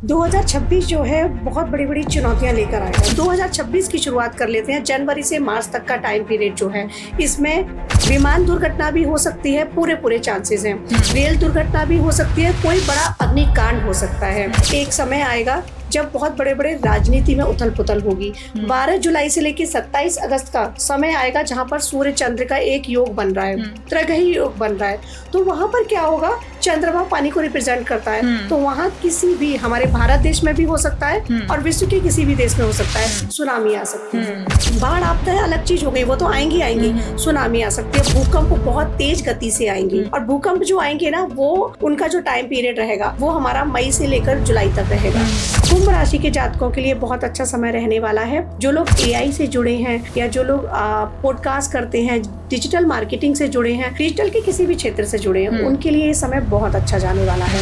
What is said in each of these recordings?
2026 जो है बहुत बड़ी बड़ी चुनौतियां लेकर आएगा। 2026 की शुरुआत कर लेते हैं। जनवरी से मार्च तक का टाइम पीरियड जो है, इसमें विमान दुर्घटना भी हो सकती है, पूरे चांसेस हैं। रेल दुर्घटना भी हो सकती है, कोई बड़ा अग्निकांड हो सकता है। एक समय आएगा जब बहुत बड़े बड़े राजनीति में उथल पुथल होगी। 12 जुलाई से लेकर 27 अगस्त का समय आएगा जहां पर सूर्य चंद्र का एक योग बन रहा है, त्रिग्रही योग बन रहा है। तो वहां पर क्या होगा, चंद्रमा पानी को रिप्रेजेंट करता है, तो वहां किसी भी हमारे भारत देश में भी हो सकता है और विश्व के किसी भी देश में हो सकता है। सुनामी आ सकती है, बाढ़ आपदा है, अलग चीज हो गई, वो तो आएंगी। सुनामी आ सकती है, भूकंप बहुत तेज गति से आएंगे, और भूकंप जो आएंगे ना, वो उनका जो टाइम पीरियड रहेगा वो हमारा मई से लेकर जुलाई तक रहेगा। कुंभ राशि के जातकों के लिए बहुत अच्छा समय रहने वाला है। जो लोग एआई से जुड़े हैं या जो लोग पॉडकास्ट करते हैं, डिजिटल मार्केटिंग से जुड़े हैं, डिजिटल के किसी भी क्षेत्र से जुड़े हैं, उनके लिए ये समय बहुत अच्छा जाने वाला है।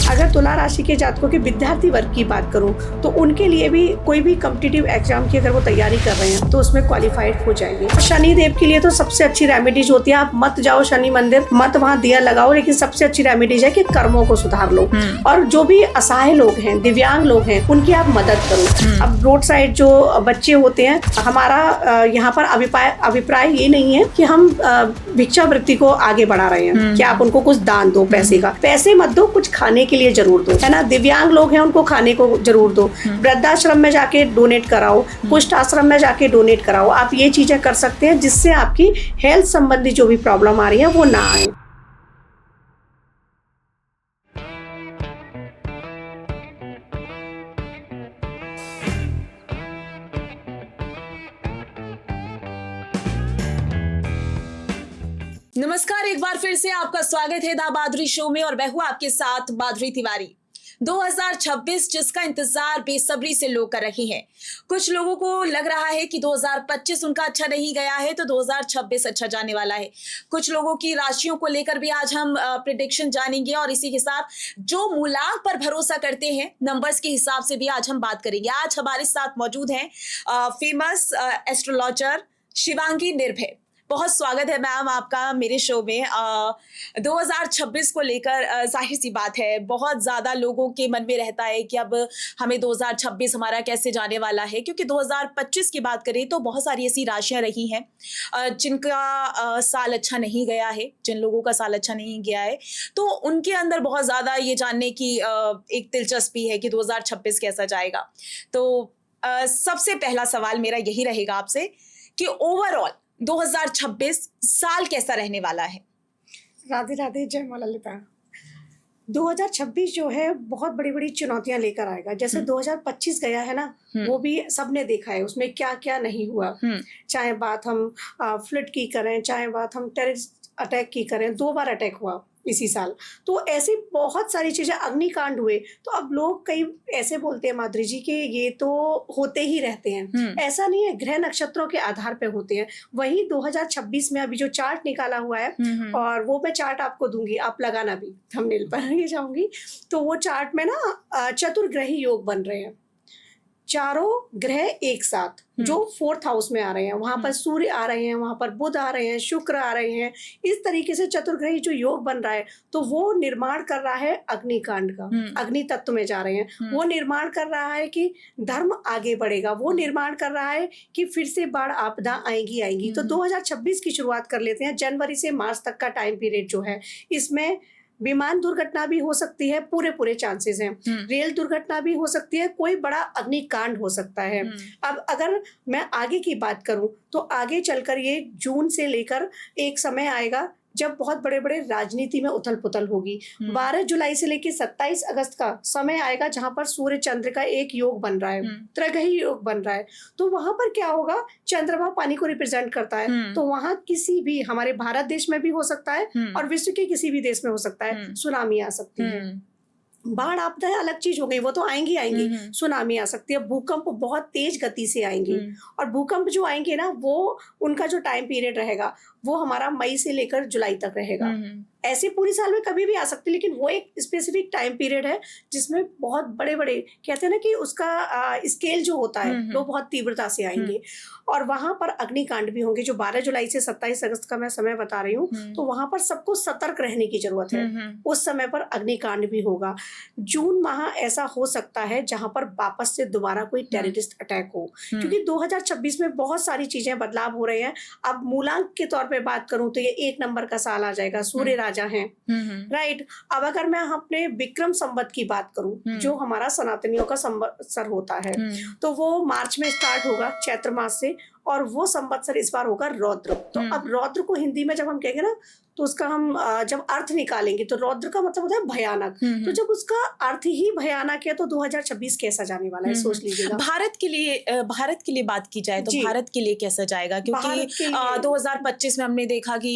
अगर तुला राशि के जातकों के विद्यार्थी वर्ग की बात करूं तो उनके लिए भी कोई भी कॉम्पिटिटिव एग्जाम की अगर वो तैयारी कर रहे हैं तो उसमें क्वालिफाइड हो जाएंगे। शनि देव के लिए तो सबसे अच्छी रेमेडीज होती है, आप मत जाओ शनि मंदिर, मत वहाँ दिया लगाओ, लेकिन सबसे अच्छी रेमेडीज है कि कर्मों को सुधार लो। और जो भी असहाय लोग हैं, दिव्यांग लोग हैं, उनकी आप मदद करो। अब रोड साइड जो बच्चे होते हैं, हमारा यहाँ पर अभिप्राय ये नहीं है कि हम भिक्षावृत्ति को आगे बढ़ा रहे हैं कि आप उनको कुछ दान दो, पैसे मत दो, कुछ खाने के लिए जरूर दो, है ना। दिव्यांग लोग हैं, उनको खाने को जरूर दो। वृद्धाश्रम में जाके डोनेट कराओ, कुष्ठ आश्रम में जाके डोनेट कराओ। आप ये चीजें कर सकते हैं जिससे आपकी हेल्थ संबंधी जो भी प्रॉब्लम आ रही है वो ना आए। नमस्कार, एक बार फिर से आपका स्वागत है दा बादरी शो में, और मैं हूं आपके साथ माधुरी तिवारी। 2026 जिसका इंतजार बेसब्री से लोग कर रहे हैं। कुछ लोगों को लग रहा है कि 2025 उनका अच्छा नहीं गया है तो 2026 अच्छा जाने वाला है। कुछ लोगों की राशियों को लेकर भी आज हम प्रेडिक्शन जानेंगे, और इसी के साथ जो मूलांक पर भरोसा करते हैं, नंबर्स के हिसाब से भी आज हम बात करेंगे। आज हमारे साथ मौजूद हैं फेमस एस्ट्रोलॉजर शिवांगी निर्भय। बहुत स्वागत है मैम आपका मेरे शो में। 2026 को लेकर जाहिर सी बात है, बहुत ज़्यादा लोगों के मन में रहता है कि अब हमें 2026 हमारा कैसे जाने वाला है, क्योंकि 2025 की बात करें तो बहुत सारी ऐसी राशियां रही हैं जिनका साल अच्छा नहीं गया है, जिन लोगों का साल अच्छा नहीं गया है, तो उनके अंदर बहुत ज़्यादा ये जानने की एक दिलचस्पी है कि 2026 कैसा जाएगा। तो सबसे पहला सवाल मेरा यही रहेगा आपसे कि ओवरऑल 2026 साल कैसा रहने वाला है? राधे राधे, जय मां ललिता। 2026 जो है बहुत बड़ी बड़ी चुनौतियां लेकर आएगा। जैसे 2025 गया है ना, वो भी सबने देखा है, उसमें क्या क्या नहीं हुआ। चाहे बात हम फ्लड की करें, चाहे बात हम टेररिस्ट अटैक की करें, 2 बार अटैक हुआ इसी साल। तो ऐसी बहुत सारी चीजें, अग्निकांड हुए। तो अब लोग कई ऐसे बोलते हैं माधुरी जी के ये तो होते ही रहते हैं। ऐसा नहीं है, ग्रह नक्षत्रों के आधार पे होते हैं। वही 2026 में अभी जो चार्ट निकाला हुआ है, और वो मैं चार्ट आपको दूंगी, आप लगाना भी, थंबनेल पर ये जाऊंगी। तो वो चार्ट में ना चतुर्ग्रही योग बन रहे हैं, चारों ग्रह एक साथ जो 4th हाउस में आ रहे हैं। वहां पर सूर्य आ रहे हैं, वहां पर बुध आ रहे हैं, शुक्र आ रहे हैं। इस तरीके से चतुर्ग्रही जो योग बन रहा है, तो वो निर्माण कर रहा है अग्निकांड का, अग्नि तत्व में जा रहे हैं। वो निर्माण कर रहा है कि धर्म आगे बढ़ेगा, वो निर्माण कर रहा है कि फिर से बाढ़ आपदा आएगी। तो 2026 की शुरुआत कर लेते हैं। जनवरी से मार्च तक का टाइम पीरियड जो है, इसमें विमान दुर्घटना भी हो सकती है, पूरे चांसेस हैं। रेल दुर्घटना भी हो सकती है, कोई बड़ा अग्निकांड हो सकता है। अब अगर मैं आगे की बात करूं तो आगे चलकर ये जून से लेकर एक समय आएगा जब बहुत बड़े बड़े राजनीति में उथल पुथल होगी। 12 जुलाई से लेकर 27 अगस्त का समय आएगा जहां पर सूर्य चंद्र का एक योग बन रहा है, त्रिग्रही योग बन रहा है। तो वहां पर क्या होगा, चंद्रमा पानी को रिप्रेजेंट करता है, तो वहां किसी भी हमारे भारत देश में भी हो सकता है और विश्व के किसी भी देश में हो सकता है। सुनामी आ सकती है, बाढ़ आपदा है, अलग चीज हो गई, वो तो आएंगी। सुनामी आ सकती है, भूकंप बहुत तेज गति से आएंगे, और भूकंप जो आएंगे ना, वो उनका जो टाइम पीरियड रहेगा वो हमारा मई से लेकर जुलाई तक रहेगा। ऐसे पूरी साल में कभी भी आ सकती है, लेकिन वो एक स्पेसिफिक टाइम पीरियड है जिसमें बहुत बड़े बड़े कहते हैं ना कि उसका स्केल जो होता है वो बहुत तीव्रता से आएंगे। और वहां पर अग्निकांड भी होंगे, जो 12 जुलाई से 27 अगस्त का मैं समय बता रही हूँ। तो वहां पर सबको सतर्क रहने की जरूरत है। उस समय पर अग्निकांड भी होगा। जून माह ऐसा हो सकता है जहां पर वापस से दोबारा कोई टेररिस्ट अटैक हो, क्योंकि 2026 में बहुत सारी चीजें बदलाव हो रहे हैं। अब मूलांक के तौर पे बात करूं तो ये 1 नंबर का साल आ जाएगा, सूर्य राजा हैं, राइट। अब अगर मैं अपने विक्रम संवत की बात करूं, जो हमारा सनातनियों का संवत्सर होता है, तो वो मार्च में स्टार्ट होगा, चैत्र मास से, और वो संवत्सर इस बार होगा रौद्र। तो अब रौद्र को हिंदी में जब हम कहेंगे ना, तो उसका हम जब अर्थ निकालेंगे तो रौद्र का मतलब होता है भयानक। तो जब उसका अर्थ ही भयानक है तो 2026 कैसा जाने वाला है, सोच लीजिएगा। भारत के लिए बात की जाए तो भारत के लिए कैसा जाएगा, क्योंकि 2025 में हमने देखा कि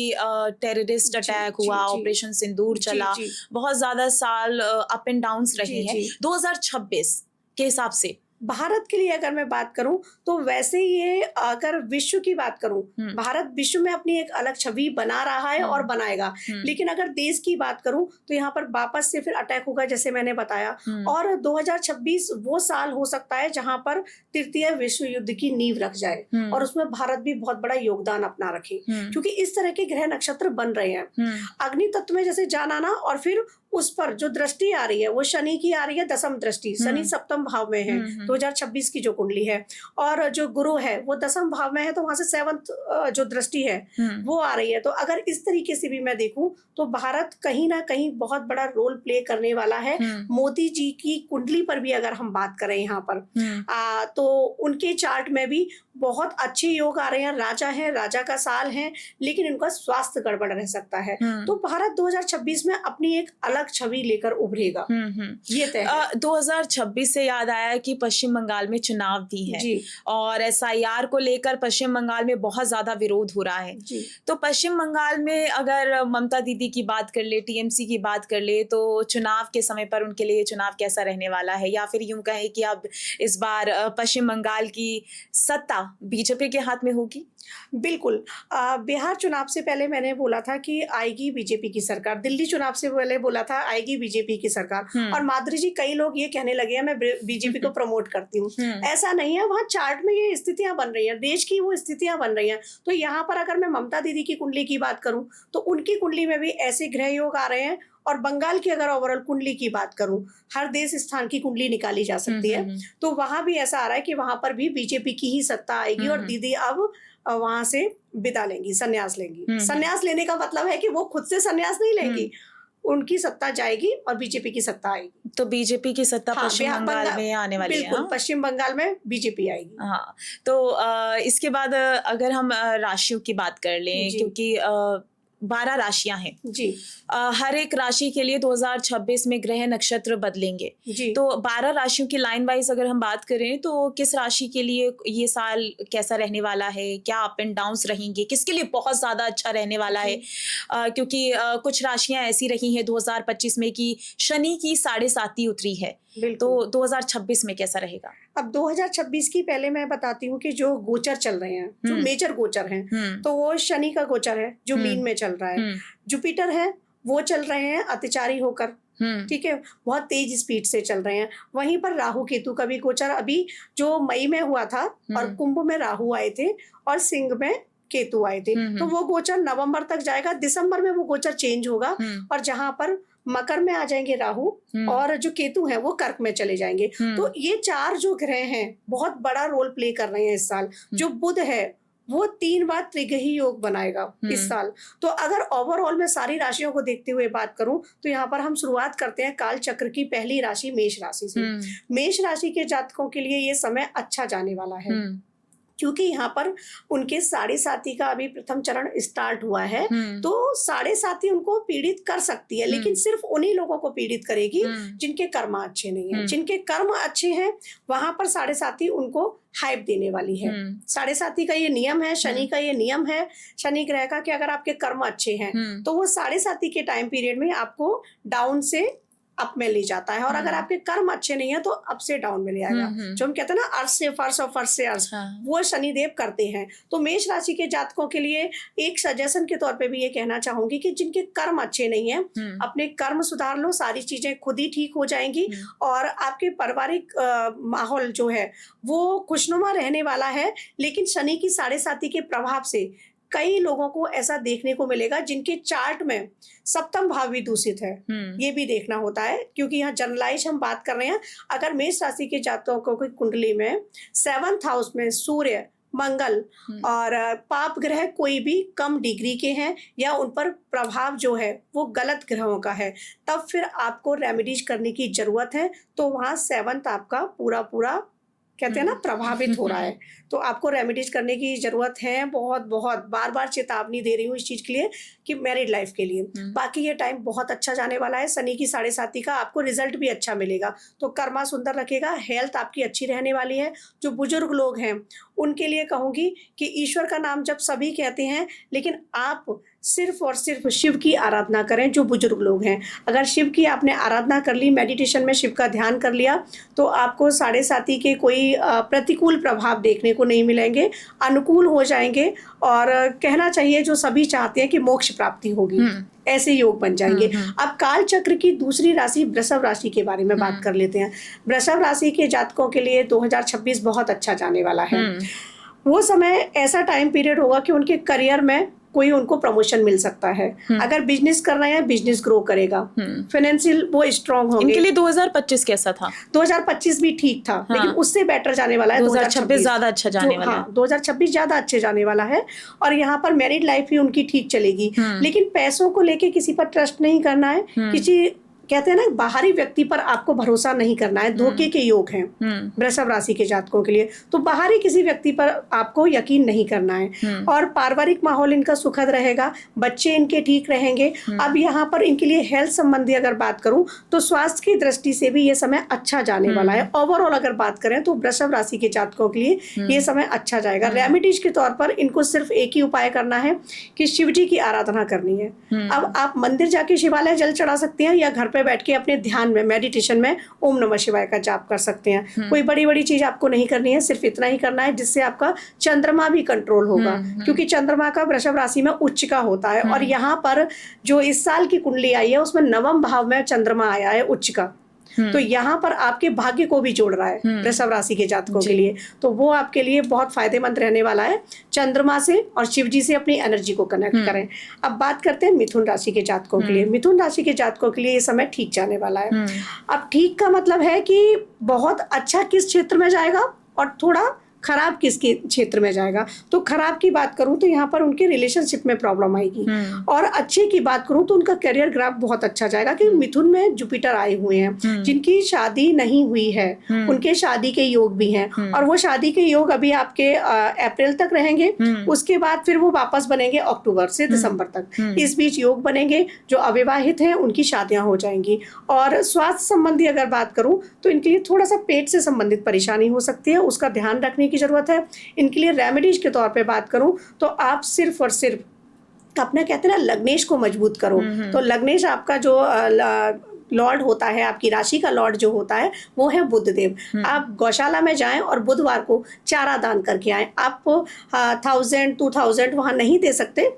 टेररिस्ट अटैक हुआ, ऑपरेशन सिंदूर चला, बहुत ज्यादा साल अप एंड डाउन्स रहे हैं। 2026 के हिसाब से भारत के लिए अगर मैं बात करूं तो वैसे ये, अगर विश्व की बात करूं, भारत विश्व में अपनी एक अलग छवि बना रहा है और बनाएगा। लेकिन अगर देश की बात करूं तो यहाँ पर वापस से फिर अटैक होगा, जैसे मैंने बताया। और 2026 वो साल हो सकता है जहां पर तृतीय विश्व युद्ध की नींव रख जाए, और उसमें भारत भी बहुत बड़ा योगदान अपना रखे, क्योंकि इस तरह के ग्रह नक्षत्र बन रहे हैं। अग्नि तत्व में जैसे जान आना, और फिर उस पर जो दृष्टि आ रही है वो शनि की आ रही है, दशम दृष्टि, शनि सप्तम भाव में है, 2026 की जो कुंडली है। और जो गुरु है वो दशम भाव में है, तो वहां से 7th जो दृष्टि है वो आ रही है। तो अगर इस तरीके से भी मैं देखूं तो भारत कहीं ना कहीं बहुत बड़ा रोल प्ले करने वाला है। मोदी जी की कुंडली पर भी अगर हम बात करें यहाँ पर, तो उनके चार्ट में भी बहुत अच्छे योग आ रहे हैं। राजा है, राजा का साल है, लेकिन उनका स्वास्थ्य गड़बड़ रह सकता है। तो भारत 2026 में अपनी एक अलग छवि लेकर उभरेगा, ये तय है। 2026 से याद आया कि पश्चिम बंगाल में चुनाव भी है जी। और SIR को लेकर पश्चिम बंगाल में बहुत ज्यादा विरोध हो रहा है जी। तो पश्चिम बंगाल में अगर ममता दीदी की बात कर ले, TMC की बात कर ले, तो चुनाव के समय पर उनके लिए चुनाव कैसा रहने वाला है, या फिर यूं कहें कि अब इस बार पश्चिम बंगाल की सत्ता बीजेपी के हाथ में होगी? बिल्कुल। बिहार चुनाव से पहले मैंने बोला था कि आएगी बीजेपी की सरकार, दिल्ली चुनाव से पहले बोला था आएगी बीजेपी की सरकार। और माधुरी जी, कई लोग ये कहने लगे हैं मैं बीजेपी को प्रमोट करती हूँ। ऐसा नहीं है, वहाँ चार्ट में ये स्थितियां बन रही हैं, देश की वो स्थितियां बन रही हैं। तो यहाँ पर अगर मैं ममता दीदी की कुंडली की बात करूं तो उनकी कुंडली में भी ऐसे ग्रह योग आ रहे हैं। और बंगाल की अगर ओवरऑल कुंडली की बात करूं, हर देश स्थान की कुंडली निकाली जा सकती है, तो वहां भी ऐसा आ रहा है कि वहां पर भी बीजेपी की ही सत्ता आएगी। और दीदी अब वहां से विदा लेंगी, संन्यास लेंगी। संन्यास लेने का मतलब है कि वो खुद से संन्यास नहीं लेंगी, उनकी सत्ता जाएगी और बीजेपी की सत्ता आएगी। तो बीजेपी की सत्ता पश्चिम बंगाल में आने वाली है। बिल्कुल, पश्चिम बंगाल में बीजेपी आएगी। हाँ, तो इसके बाद अगर हम राशियों की बात कर लें, क्योंकि 12 राशियां हैं जी। हर एक राशि के लिए 2026 में ग्रह नक्षत्र बदलेंगे जी। तो 12 राशियों की लाइन वाइज अगर हम बात करें तो किस राशि के लिए ये साल कैसा रहने वाला है, क्या अप एंड डाउन्स रहेंगे, किसके लिए बहुत ज्यादा अच्छा रहने वाला है? क्योंकि कुछ राशियां ऐसी रही हैं 2025 में कि शनि की 7.5 उतरी है, तो 2026 में कैसा रहेगा? अब 2026 की पहले मैं बताती हूँ कि जो गोचर चल रहे हैं, जो मेजर गोचर हैं, तो वो शनि का गोचर है जो मीन में चल रहा है। जुपिटर है, वो चल रहे हैं अतिचारी होकर, ठीक है, बहुत तेज स्पीड से चल रहे हैं। वहीं पर राहु केतु का भी गोचर अभी जो मई में हुआ था, और कुंभ में राहु आए थे और सिंह में केतु आए थे, तो वो गोचर नवंबर तक जाएगा। दिसंबर में वो गोचर चेंज होगा, और जहां पर मकर में आ जाएंगे राहु, और जो केतु है वो कर्क में चले जाएंगे। तो ये 4 जो ग्रह हैं बहुत बड़ा रोल प्ले कर रहे हैं इस साल। जो बुध है वो 3 बार त्रिग्रही योग बनाएगा इस साल। तो अगर ओवरऑल में सारी राशियों को देखते हुए बात करूं तो यहाँ पर हम शुरुआत करते हैं काल चक्र की पहली राशि मेष राशि से। मेष राशि के जातकों के लिए ये समय अच्छा जाने वाला है, क्योंकि यहाँ पर उनके 7.5 का अभी प्रथम चरण स्टार्ट हुआ है। तो 7.5 उनको पीड़ित कर सकती है, लेकिन सिर्फ उन्हीं लोगों को पीड़ित करेगी जिनके कर्म अच्छे नहीं है। जिनके कर्म अच्छे हैं वहां पर 7.5 उनको हाइप देने वाली है। 7.5 का ये नियम है, शनि का ये नियम है, शनि ग्रह का, कि अगर आपके कर्म अच्छे हैं तो वो 7.5 के टाइम पीरियड में आपको डाउन से अप में ले जाता है, और अगर आपके कर्म अच्छे नहीं है तो अप से डाउन में ले आएगा। जो हम कहते हैं ना अर्थ से फर्श और फर्श से अर्थ, वो शनिदेव करते हैं। तो मेष राशि के जातकों के लिए एक सजेशन के तौर पे भी ये कहना चाहूंगी कि जिनके कर्म अच्छे नहीं है, अपने कर्म सुधार लो, सारी चीजें खुद ही ठीक हो जाएंगी, और आपके पारिवारिक माहौल जो है वो खुशनुमा रहने वाला है। लेकिन शनि की 7.5 के प्रभाव से कई लोगों को ऐसा देखने को मिलेगा जिनके चार्ट में सप्तम भाव भी दूषित है। ये भी देखना होता है, क्योंकि यहाँ जनरलाइज हम बात कर रहे हैं। अगर मेष राशि के जातकों की कुंडली में 7th हाउस में सूर्य, मंगल और पाप ग्रह कोई भी कम डिग्री के हैं, या उन पर प्रभाव जो है वो गलत ग्रहों का है, तब फिर आपको रेमेडीज करने की जरूरत है। तो वहाँ 7th आपका पूरा कहते हैं ना प्रभावित हो रहा है, तो आपको रेमेडीज करने की जरूरत है। बहुत बार बार चेतावनी दे रही हूँ इस चीज के लिए कि मैरिड लाइफ के लिए। बाकी ये टाइम बहुत अच्छा जाने वाला है। शनि की 7.5 का आपको रिजल्ट भी अच्छा मिलेगा, तो कर्मा सुंदर रखेगा, हेल्थ आपकी अच्छी रहने वाली है। जो बुजुर्ग लोग हैं उनके लिए कहूंगी कि ईश्वर का नाम जब सभी कहते हैं, लेकिन आप सिर्फ और सिर्फ शिव की आराधना करें। जो बुजुर्ग लोग हैं, अगर शिव की आपने आराधना कर ली, मेडिटेशन में शिव का ध्यान कर लिया, तो आपको 7.5 के कोई प्रतिकूल प्रभाव देखने को नहीं मिलेंगे, अनुकूल हो जाएंगे। और कहना चाहिए जो सभी चाहते हैं कि मोक्ष प्राप्ति होगी, ऐसे योग बन जाएंगे। अब काल चक्र की दूसरी राशि वृषभ राशि के बारे में बात कर लेते हैं। वृषभ राशि के जातकों के लिए 2026 बहुत अच्छा जाने वाला है। वो समय ऐसा टाइम पीरियड होगा कि उनके करियर में कोई उनको प्रमोशन मिल सकता है। अगर बिजनेस कर रहे हैं, बिजनेस ग्रो करेगा, फाइनेंशियल वो स्ट्रांग होंगे। इनके लिए 2025 कैसा था? 2025 भी ठीक था, लेकिन उससे बेटर जाने वाला है 2026 ज्यादा अच्छा जाने वाला है। 2026 ज्यादा अच्छे जाने वाला है, और यहाँ पर मैरिड लाइफ भी उनकी ठीक चलेगी। लेकिन पैसों को लेके किसी पर ट्रस्ट नहीं करना है, किसी कहते हैं ना बाहरी व्यक्ति पर आपको भरोसा नहीं करना है। धोखे के योग हैं वृषभ राशि के जातकों के लिए, तो बाहरी किसी व्यक्ति पर आपको यकीन नहीं करना है। और पारिवारिक माहौल इनका सुखद रहेगा, बच्चे इनके ठीक रहेंगे। अब यहाँ पर इनके लिए हेल्थ संबंधी अगर बात करूं तो स्वास्थ्य की दृष्टि से भी ये समय अच्छा जाने वाला है। ओवरऑल अगर बात करें तो वृषभ राशि के जातकों के लिए ये समय अच्छा जाएगा। रेमेडीज के तौर पर इनको सिर्फ एक ही उपाय करना है कि शिव जी की आराधना करनी है। अब आप मंदिर जाके शिवालय जल चढ़ा सकते हैं, या घर पे बैठ के अपने ध्यान में, मेडिटेशन में ओम नमः शिवाय का जाप कर सकते हैं। कोई बड़ी चीज आपको नहीं करनी है, सिर्फ इतना ही करना है जिससे आपका चंद्रमा भी कंट्रोल होगा, क्योंकि चंद्रमा का वृषभ राशि में उच्च का होता है। और यहाँ पर जो इस साल की कुंडली आई है उसमें 9वें भाव में चंद्रमा आया है उच्च का, तो यहाँ पर आपके भाग्य को भी जोड़ रहा है वृषभ राशि के जातकों के लिए, तो वो आपके लिए बहुत फायदेमंद रहने वाला है। चंद्रमा से और शिव जी से अपनी एनर्जी को कनेक्ट करें। अब बात करते हैं मिथुन राशि के जातकों के लिए। मिथुन राशि के जातकों के लिए ये समय ठीक जाने वाला है। अब ठीक का मतलब है कि बहुत अच्छा किस क्षेत्र में जाएगा और थोड़ा खराब किसके क्षेत्र में जाएगा। तो खराब की बात करूं तो यहाँ पर उनके रिलेशनशिप में प्रॉब्लम आएगी, और अच्छे की बात करूं तो उनका करियर ग्राफ बहुत अच्छा जाएगा, क्योंकि मिथुन में जुपिटर आए हुए हैं। जिनकी शादी नहीं हुई है उनके शादी के योग भी हैं, और वो शादी के योग अभी आपके अप्रैल तक रहेंगे। उसके बाद फिर वो वापस बनेंगे अक्टूबर से दिसंबर तक। इस बीच योग बनेंगे, जो अविवाहित हैं उनकी शादियां हो जाएंगी। और स्वास्थ्य संबंधी अगर बात करूं तो इनके लिए थोड़ा सा पेट से संबंधित परेशानी हो सकती है, उसका ध्यान रखने की जरूरत है। इनके लिए रेमेडीज के तौर पे बात करूं तो आप सिर्फ और सिर्फ अपना कहते हैं ना लग्नेश को मजबूत करो। तो लग्नेश आपका जो लॉर्ड होता है, आपकी राशि का लॉर्ड जो होता है वो है बुध देव। आप गौशाला में जाएं और बुधवार को चारा दान करके आएं। आप 1000 2000 वहां नहीं दे सकते,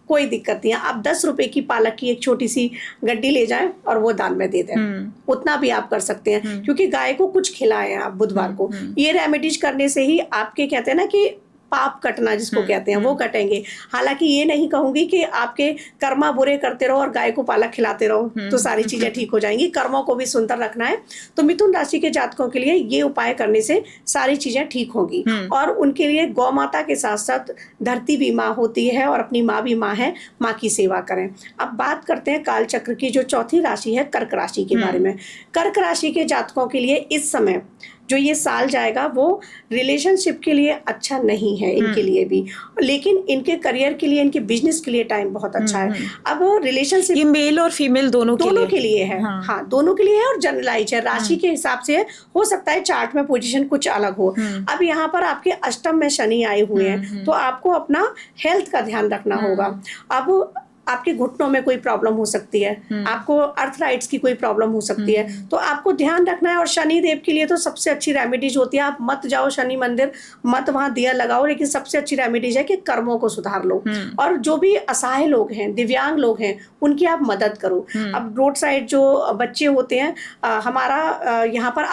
कोई दिक्कत नहीं है, आप 10 रुपए की पालक की एक छोटी सी गड्डी ले जाएं और वो दान में दे दें। उतना भी आप कर सकते हैं, क्योंकि गाय को कुछ खिलाएं आप बुधवार को। ये रेमेडीज करने से ही आपके कहते हैं ना कि पाप कटना जिसको कहते हैं वो कटेंगे। हालांकि ये नहीं कहूंगी कि आपके कर्मा बुरे करते रहो और गाय को पालक खिलाते रहो तो सारी चीजें ठीक हो जाएंगी। कर्मों को भी सुंदर रखना है। तो मिथुन राशि के जातकों के लिए ये उपाय करने से सारी चीजें ठीक होंगी। और उनके लिए गौ माता के साथ साथ धरती भी माँ होती है और अपनी माँ भी माँ है, माँ की सेवा करें। अब बात करते हैं काल चक्र की जो चौथी राशि है कर्क राशि के बारे में। कर्क राशि के जातकों के लिए इस समय जो ये साल जाएगा वो रिलेशनशिप के लिए अच्छा नहीं है इनके लिए भी, लेकिन इनके करियर के लिए, इनके बिजनेस के लिए टाइम बहुत अच्छा है। अब रिलेशनशिप ये मेल और फीमेल दोनों के लिए है। हाँ, दोनों के लिए है और जनरलाइज है, राशि के हिसाब से है। हो सकता है चार्ट में पोजीशन कुछ अलग हो। अब यहाँ पर आपके अष्टम में शनि आए हुए हैं, तो आपको अपना हेल्थ का ध्यान रखना होगा। अब आपके घुटनों में कोई प्रॉब्लम हो सकती है, आपको अर्थराइट्स की कोई प्रॉब्लम हो सकती है, तो आपको ध्यान रखना है। और शनि देव के लिए तो सबसे अच्छी रेमेडीज होती है, आप मत जाओ शनि मंदिर, मत वहां दिया लगाओ, लेकिन सबसे अच्छी रेमेडीज है कि कर्मों को सुधार लो। और जो भी असहाय लोग हैं, दिव्यांग लोग हैं, उनकी आप मदद करो। अब रोड साइड जो बच्चे होते हैं, हमारा यहाँ पर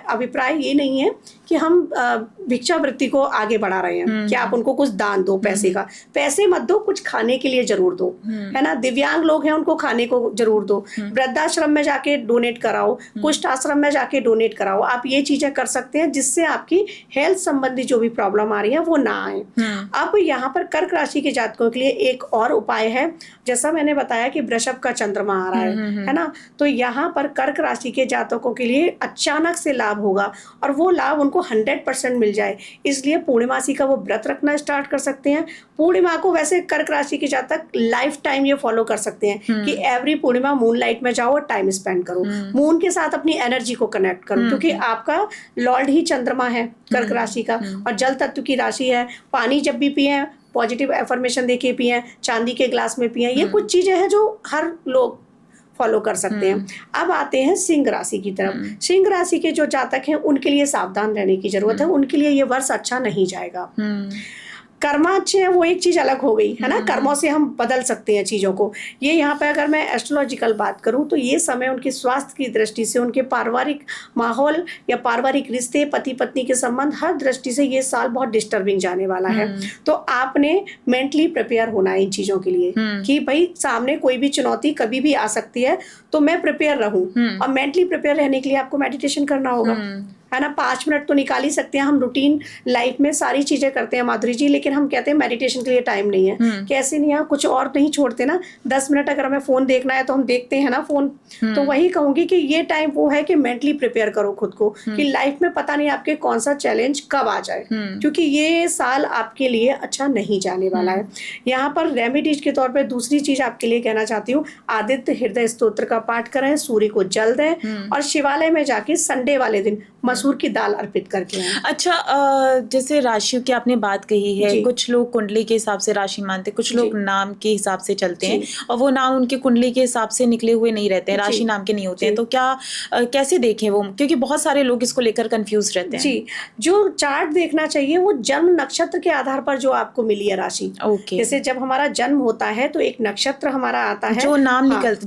अभिप्राय ये नहीं है कि हम भिक्षावृत्ति को आगे बढ़ा रहे हैं कि आप उनको कुछ दान दो, पैसे मत दो, कुछ खाने के लिए जरूर दो, है ना। दिव्यांग लोग हैं, उनको खाने को जरूर दो। वृद्धाश्रम में जाके डोनेट कराओ, कुष्ठ आश्रम में जाके डोनेट कराओ। आप ये चीजें कर सकते हैं जिससे आपकी हेल्थ संबंधी जो भी प्रॉब्लम आ रही है वो ना आए। अब यहाँ पर कर्क राशि के जातकों के लिए एक और उपाय है। जैसा मैंने बताया कि वृषभ का चंद्रमा आ रहा है ना, तो यहाँ पर कर्क राशि के जातकों के लिए अचानक से लाभ होगा और वो लाभ उनको 100% मिल जाए। इसलिए पूर्णिमासी का वो व्रत रखना स्टार्ट कर सकते हैं। पूर्णिमा को वैसे कर्क राशि के जातक लाइफ टाइम ये फॉलो कर सकते हैं कि एवरी पूर्णिमा मून लाइट में जाओ और टाइम स्पेंड करो, मून के साथ अपनी एनर्जी को कनेक्ट करो, क्योंकि आपका लॉर्ड ही चंद्रमा है कर्क राशि का और जल तत्व की राशि है। पानी जब भी पिए, पॉजिटिव एफर्मेशन देके पिए, चांदी के ग्लास में पिए, ये कुछ चीजें हैं जो हर लोग फॉलो कर सकते हैं। अब आते हैं सिंह राशि की तरफ। सिंह राशि के जो जातक हैं उनके लिए सावधान रहने की जरूरत है, उनके लिए ये वर्ष अच्छा नहीं जाएगा। कर्म अच्छे हैं वो एक चीज अलग हो गई है ना, कर्मों से हम बदल सकते हैं चीजों को। ये यहाँ पे अगर मैं एस्ट्रोलॉजिकल बात करूँ तो ये समय उनके स्वास्थ्य की दृष्टि से, उनके पारिवारिक माहौल या पारिवारिक रिश्ते, पति पत्नी के संबंध, हर दृष्टि से ये साल बहुत डिस्टर्बिंग जाने वाला है। तो आपने मेंटली प्रिपेयर होना है इन चीजों के लिए कि भाई सामने कोई भी चुनौती कभी भी आ सकती है, तो मैं प्रिपेयर रहूं। और मेंटली प्रिपेयर रहने के लिए आपको मेडिटेशन करना होगा, है ना। 5 मिनट तो निकाल ही सकते हैं। हम रूटीन लाइफ में सारी चीजें करते हैं माधुरी जी, लेकिन हम कहते हैं मेडिटेशन के लिए टाइम नहीं है। कैसे नहीं है, कुछ और नहीं छोड़ते ना। 10 मिनट अगर हमें फोन देखना है तो हम देखते हैं ना फोन। तो वही कहूंगी कि ये टाइम वो है कि मेंटली प्रिपेयर करो खुद को कि लाइफ में पता नहीं आपके कौन सा चैलेंज कब आ जाए, क्योंकि ये साल आपके लिए अच्छा नहीं जाने वाला है। यहाँ पर रेमेडीज के तौर पर दूसरी चीज आपके लिए कहना चाहती हूँ, आदित्य हृदय स्तोत्र का पाठ करें, सूर्य को जल दें और शिवालय में जाके संडे वाले दिन मसूर की दाल अर्पित करके आए। अच्छा, जैसे राशियों की आपने बात कही है, कुछ लोग कुंडली के हिसाब से राशि मानते हैं, कुछ लोग नाम के हिसाब से चलते हैं और वो नाम उनके कुंडली के हिसाब से निकले हुए नहीं रहते हैं, राशि नाम के नहीं होते हैं। तो क्या कैसे देखें वो, क्योंकि बहुत सारे लोग इसको लेकर कंफ्यूज रहते हैं। जी, जो चार्ट देखना चाहिए वो जन्म नक्षत्र के आधार पर जो आपको मिली है राशि। जैसे जब हमारा जन्म होता है तो एक नक्षत्र हमारा आता है, जो नाम निकलता,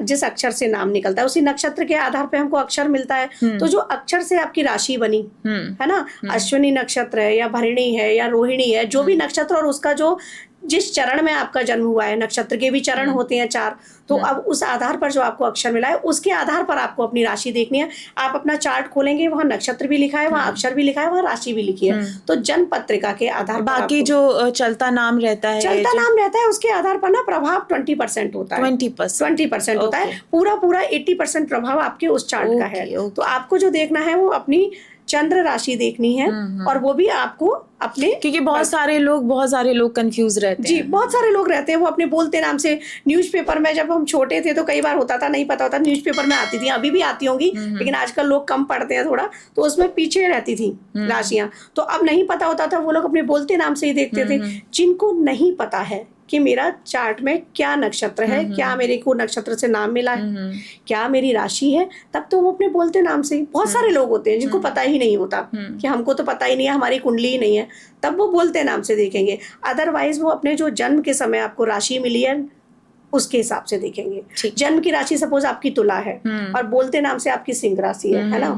जिस अक्षर से नाम निकलता है उसी नक्षत्र के आधार पर हमको अक्षर मिलता है। तो जो अक्षर से आपकी राशि बनी है ना, अश्विनी नक्षत्र है या भरणी है या रोहिणी है, जो भी नक्षत्र और उसका जो जिस चरण में आपका जन्म हुआ है, नक्षत्र के भी चरण होते हैं 4, तो अब उस आधार पर जो आपको अक्षर मिला है उसके आधार पर आपको अपनी राशि देखनी है। आप अपना चार्ट खोलेंगे, वहाँ नक्षत्र भी लिखा है, वहाँ अक्षर भी लिखा है, वहाँ राशि भी लिखी है। तो जन्म पत्रिका के आधार पर बाकी जो चलता नाम रहता है उसके आधार पर ना प्रभाव 20% होता है, 20% होता है। पूरा 80% प्रभाव आपके उस चार्ट का है। तो आपको जो देखना है वो अपनी चंद्र राशि देखनी है और वो भी आपको अपने, क्योंकि बहुत सारे लोग कंफ्यूज रहते हैं। जी, बहुत सारे लोग रहते हैं, वो अपने बोलते नाम से। न्यूज़पेपर में जब हम छोटे थे तो कई बार होता था, नहीं पता होता, न्यूज़पेपर में आती थी, अभी भी आती होंगी, लेकिन आजकल लोग कम पढ़ते हैं थोड़ा, तो उसमें पीछे रहती थी राशियां। तो अब नहीं पता होता था, वो लोग अपने बोलते नाम से ही देखते थे। जिनको नहीं पता है कि मेरा चार्ट में क्या नक्षत्र है, क्या मेरे को नक्षत्र से नाम मिला है, क्या मेरी राशि है, तब तो वो अपने बोलते नाम से। बहुत सारे लोग होते हैं जिनको पता ही नहीं होता कि हमको तो पता ही नहीं है, हमारी कुंडली ही नहीं है, तब वो बोलते नाम से देखेंगे। अदरवाइज वो अपने जो जन्म के समय आपको राशि मिली है उसके हिसाब से देखेंगे। जन्म की राशि सपोज आपकी तुला है और बोलते नाम से आपकी सिंह राशि है ना,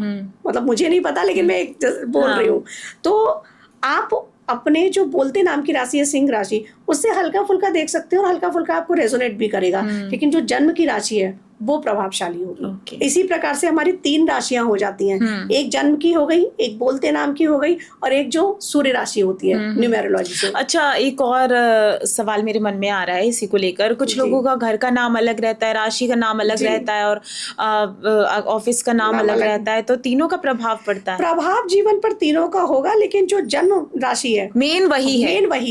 मतलब मुझे नहीं पता लेकिन मैं बोल रही हूँ। तो आप अपने जो बोलते नाम की राशि है सिंह राशि, उससे हल्का फुल्का देख सकते हो और हल्का फुल्का आपको रेजोनेट भी करेगा। लेकिन जो जन्म की राशि है वो प्रभावशाली होगी। इसी प्रकार से हमारी 3 राशियां हो जाती हैं, एक जन्म की हो गई, एक बोलते नाम की हो गई और एक जो सूर्य राशि होती है न्यूमेरोलॉजी से। अच्छा, एक और सवाल मेरे मन में आ रहा है इसी को लेकर। कुछ लोगों का घर का नाम अलग रहता है, राशि का नाम अलग रहता है और ऑफिस का नाम अलग रहता है, तो तीनों का प्रभाव पड़ता है। प्रभाव जीवन पर तीनों का होगा, लेकिन जो जन्म राशि है मेन वही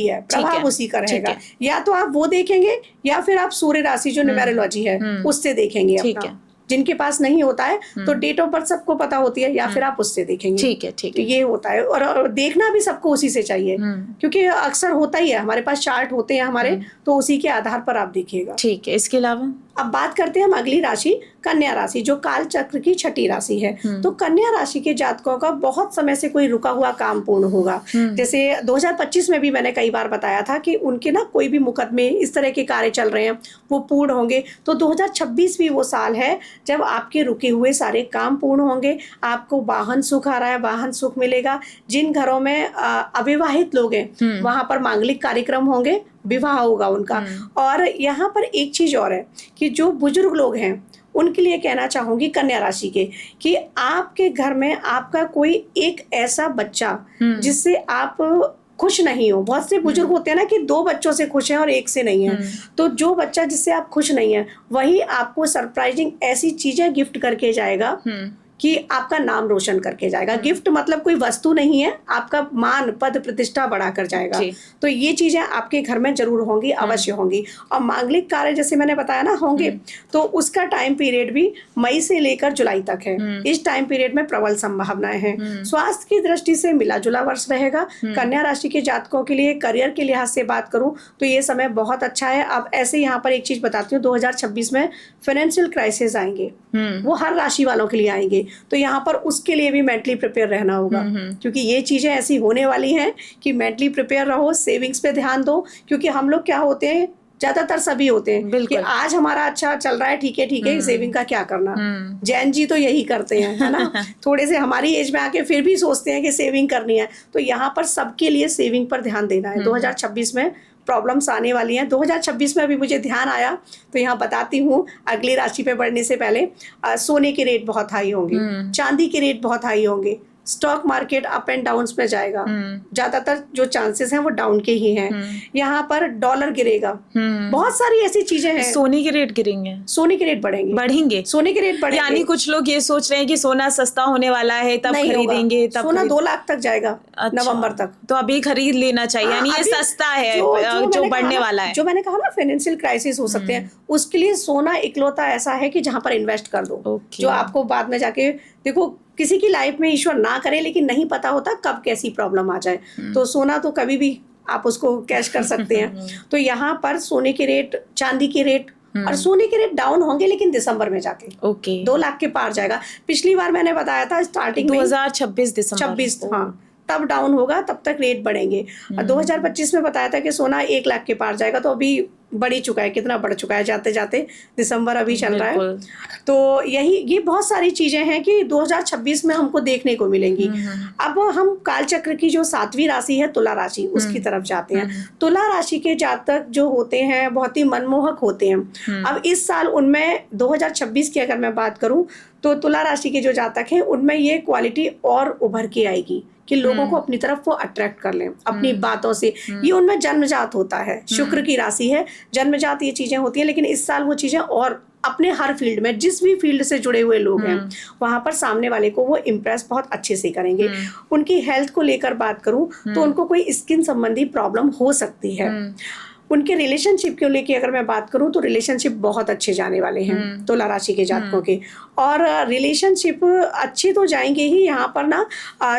है, प्रभाव उसी का रहेगा। या तो आप वो देखेंगे या फिर आप सूर्य राशि जो न्यूमेरोलॉजी है उससे देखेंगे। ठीक है, जिनके पास नहीं होता है तो डेट ऑफ बर्थ सबको पता होती है, या फिर आप उससे देखेंगे। ठीक है, ठीक तो है। ये होता है, और देखना भी सबको उसी से चाहिए, क्योंकि अक्सर होता ही है, हमारे पास चार्ट होते हैं हमारे, तो उसी के आधार पर आप देखिएगा। ठीक है, इसके अलावा अब बात करते हैं हम अगली राशि कन्या राशि, जो काल चक्र की छठी राशि है। तो कन्या राशि के जातकों का बहुत समय से कोई रुका हुआ काम पूर्ण होगा। जैसे 2025 में भी मैंने कई बार बताया था कि उनके ना कोई भी मुकदमे इस तरह के कार्य चल रहे हैं वो पूर्ण होंगे। तो 2026 भी वो साल है जब आपके रुके हुए सारे काम पूर्ण होंगे। आपको वाहन सुख आ रहा है, वाहन सुख मिलेगा। जिन घरों में अविवाहित लोग हैं वहां पर मांगलिक कार्यक्रम होंगे, विवाह होगा उनका। और यहाँ पर एक चीज और है कि जो बुजुर्ग लोग हैं उनके लिए कहना चाहूंगी कन्या राशि के, कि आपके घर में आपका कोई एक ऐसा बच्चा जिससे आप खुश नहीं हो। बहुत से बुजुर्ग होते हैं ना कि 2 बच्चों से खुश हैं और 1 से नहीं है। तो जो बच्चा जिससे आप खुश नहीं है वही आपको सरप्राइजिंग ऐसी चीजें गिफ्ट करके जाएगा कि आपका नाम रोशन करके जाएगा। गिफ्ट मतलब कोई वस्तु नहीं है, आपका मान पद प्रतिष्ठा बढ़ाकर जाएगा। तो ये चीजें आपके घर में जरूर होंगी, अवश्य होंगी। और मांगलिक कार्य जैसे मैंने बताया ना होंगे, तो उसका टाइम पीरियड भी मई से लेकर जुलाई तक है। इस टाइम पीरियड में प्रबल संभावनाएं हैं। स्वास्थ्य की दृष्टि से मिला जुला वर्ष रहेगा। कन्या राशि के जातकों के लिए करियर के लिहाज से बात करूं तो ये समय बहुत अच्छा है। अब ऐसे यहाँ पर एक चीज बताती हूँ, 2026 में फाइनेंशियल क्राइसिस आएंगे, वो हर राशि वालों के लिए आएंगे। तो यहाँ पर उसके लिए भी मेंटली प्रिपेयर रहना होगा, क्योंकि ये चीजें ऐसी होने वाली हैं कि मेंटली प्रिपेयर रहो, सेविंग्स पे ध्यान दो। क्योंकि हम लोग क्या होते हैं, ज्यादातर सभी होते हैं कि आज हमारा अच्छा चल रहा है, ठीक है, सेविंग का क्या करना। जैन जी तो यही करते हैं, है ना। थोड़े से हमारी एज में आके फिर भी सोचते हैं कि सेविंग करनी है। तो यहाँ पर सबके लिए सेविंग पर ध्यान देना है। 2026 में प्रॉब्लम्स आने वाली हैं। 2026 में अभी मुझे ध्यान आया तो यहाँ बताती हूँ, अगली राशि पे बढ़ने से पहले सोने के रेट बहुत हाई होंगे, चांदी के रेट बहुत हाई होंगे, stock market up and downs में जाएगा। ज्यादातर जो चांसेस हैं वो डाउन के ही हैं। यहाँ पर डॉलर गिरेगा, बहुत सारी ऐसी चीजें हैं। सोने के रेट गिरेंगे, सोने के रेट बढ़ेंगे, सोने के रेट बढ़ेंगे। यानी कुछ लोग ये सोच रहे हैं कि सोना सस्ता होने वाला है तब खरीदेंगे, तब सोना 2 लाख तक जाएगा। नवंबर तक तो अभी खरीद लेना चाहिए। यानी ये सस्ता है जो बढ़ने वाला है। जो मैंने कहा ना फाइनेंशियल क्राइसिस हो सकते हैं, उसके लिए सोना इकलौता ऐसा है कि जहां पर इन्वेस्ट कर दो, जो आपको बाद में जाके, देखो किसी की लाइफ में ईश्वर ना करे लेकिन नहीं पता होता कब कैसी प्रॉब्लम आ जाए। तो सोना तो कभी भी आप उसको कैश कर सकते हैं। तो यहाँ पर सोने के रेट, चांदी के रेट और सोने के रेट डाउन होंगे, लेकिन दिसंबर में जाके 2 लाख के पार जाएगा। पिछली बार मैंने बताया था स्टार्टिंग 2026 दिसंबर 26, हाँ, तब डाउन होगा, तब तक रेट बढ़ेंगे। 2025 में बताया था कि सोना 1 लाख के पार जाएगा, तो अभी बढ़ ही चुका है। कितना बढ़ चुका है, जाते जाते दिसंबर अभी चल रहा है। तो ये बहुत सारी चीजें हैं कि 2026 में हमको देखने को मिलेंगी। अब हम कालचक्र की जो 7वीं राशि है तुला राशि, उसकी तरफ जाते हैं। तुला राशि के जातक जो होते हैं बहुत ही मनमोहक होते हैं। अब इस साल उनमें 2026 की अगर मैं बात करूं तो तुला राशि के जो जातक हैं उनमें ये क्वालिटी और उभर के आएगी कि लोगों को अपनी तरफ वो अट्रैक्ट कर लें अपनी बातों से। ये उनमें जन्मजात होता है, शुक्र की राशि है, जन्मजात ये चीजें होती हैं। लेकिन इस साल वो चीजें और अपने हर फील्ड में, जिस भी फील्ड से जुड़े हुए लोग हैं वहां पर सामने वाले को वो इम्प्रेस बहुत अच्छे से करेंगे। उनकी हेल्थ को लेकर बात करूं तो उनको कोई स्किन संबंधी प्रॉब्लम हो सकती है। उनके रिलेशनशिप को लेके अगर मैं बात करूं तो रिलेशनशिप बहुत अच्छे जाने वाले हैं तुला राशि के जातकों के। और रिलेशनशिप अच्छे तो जाएंगे ही। यहाँ पर ना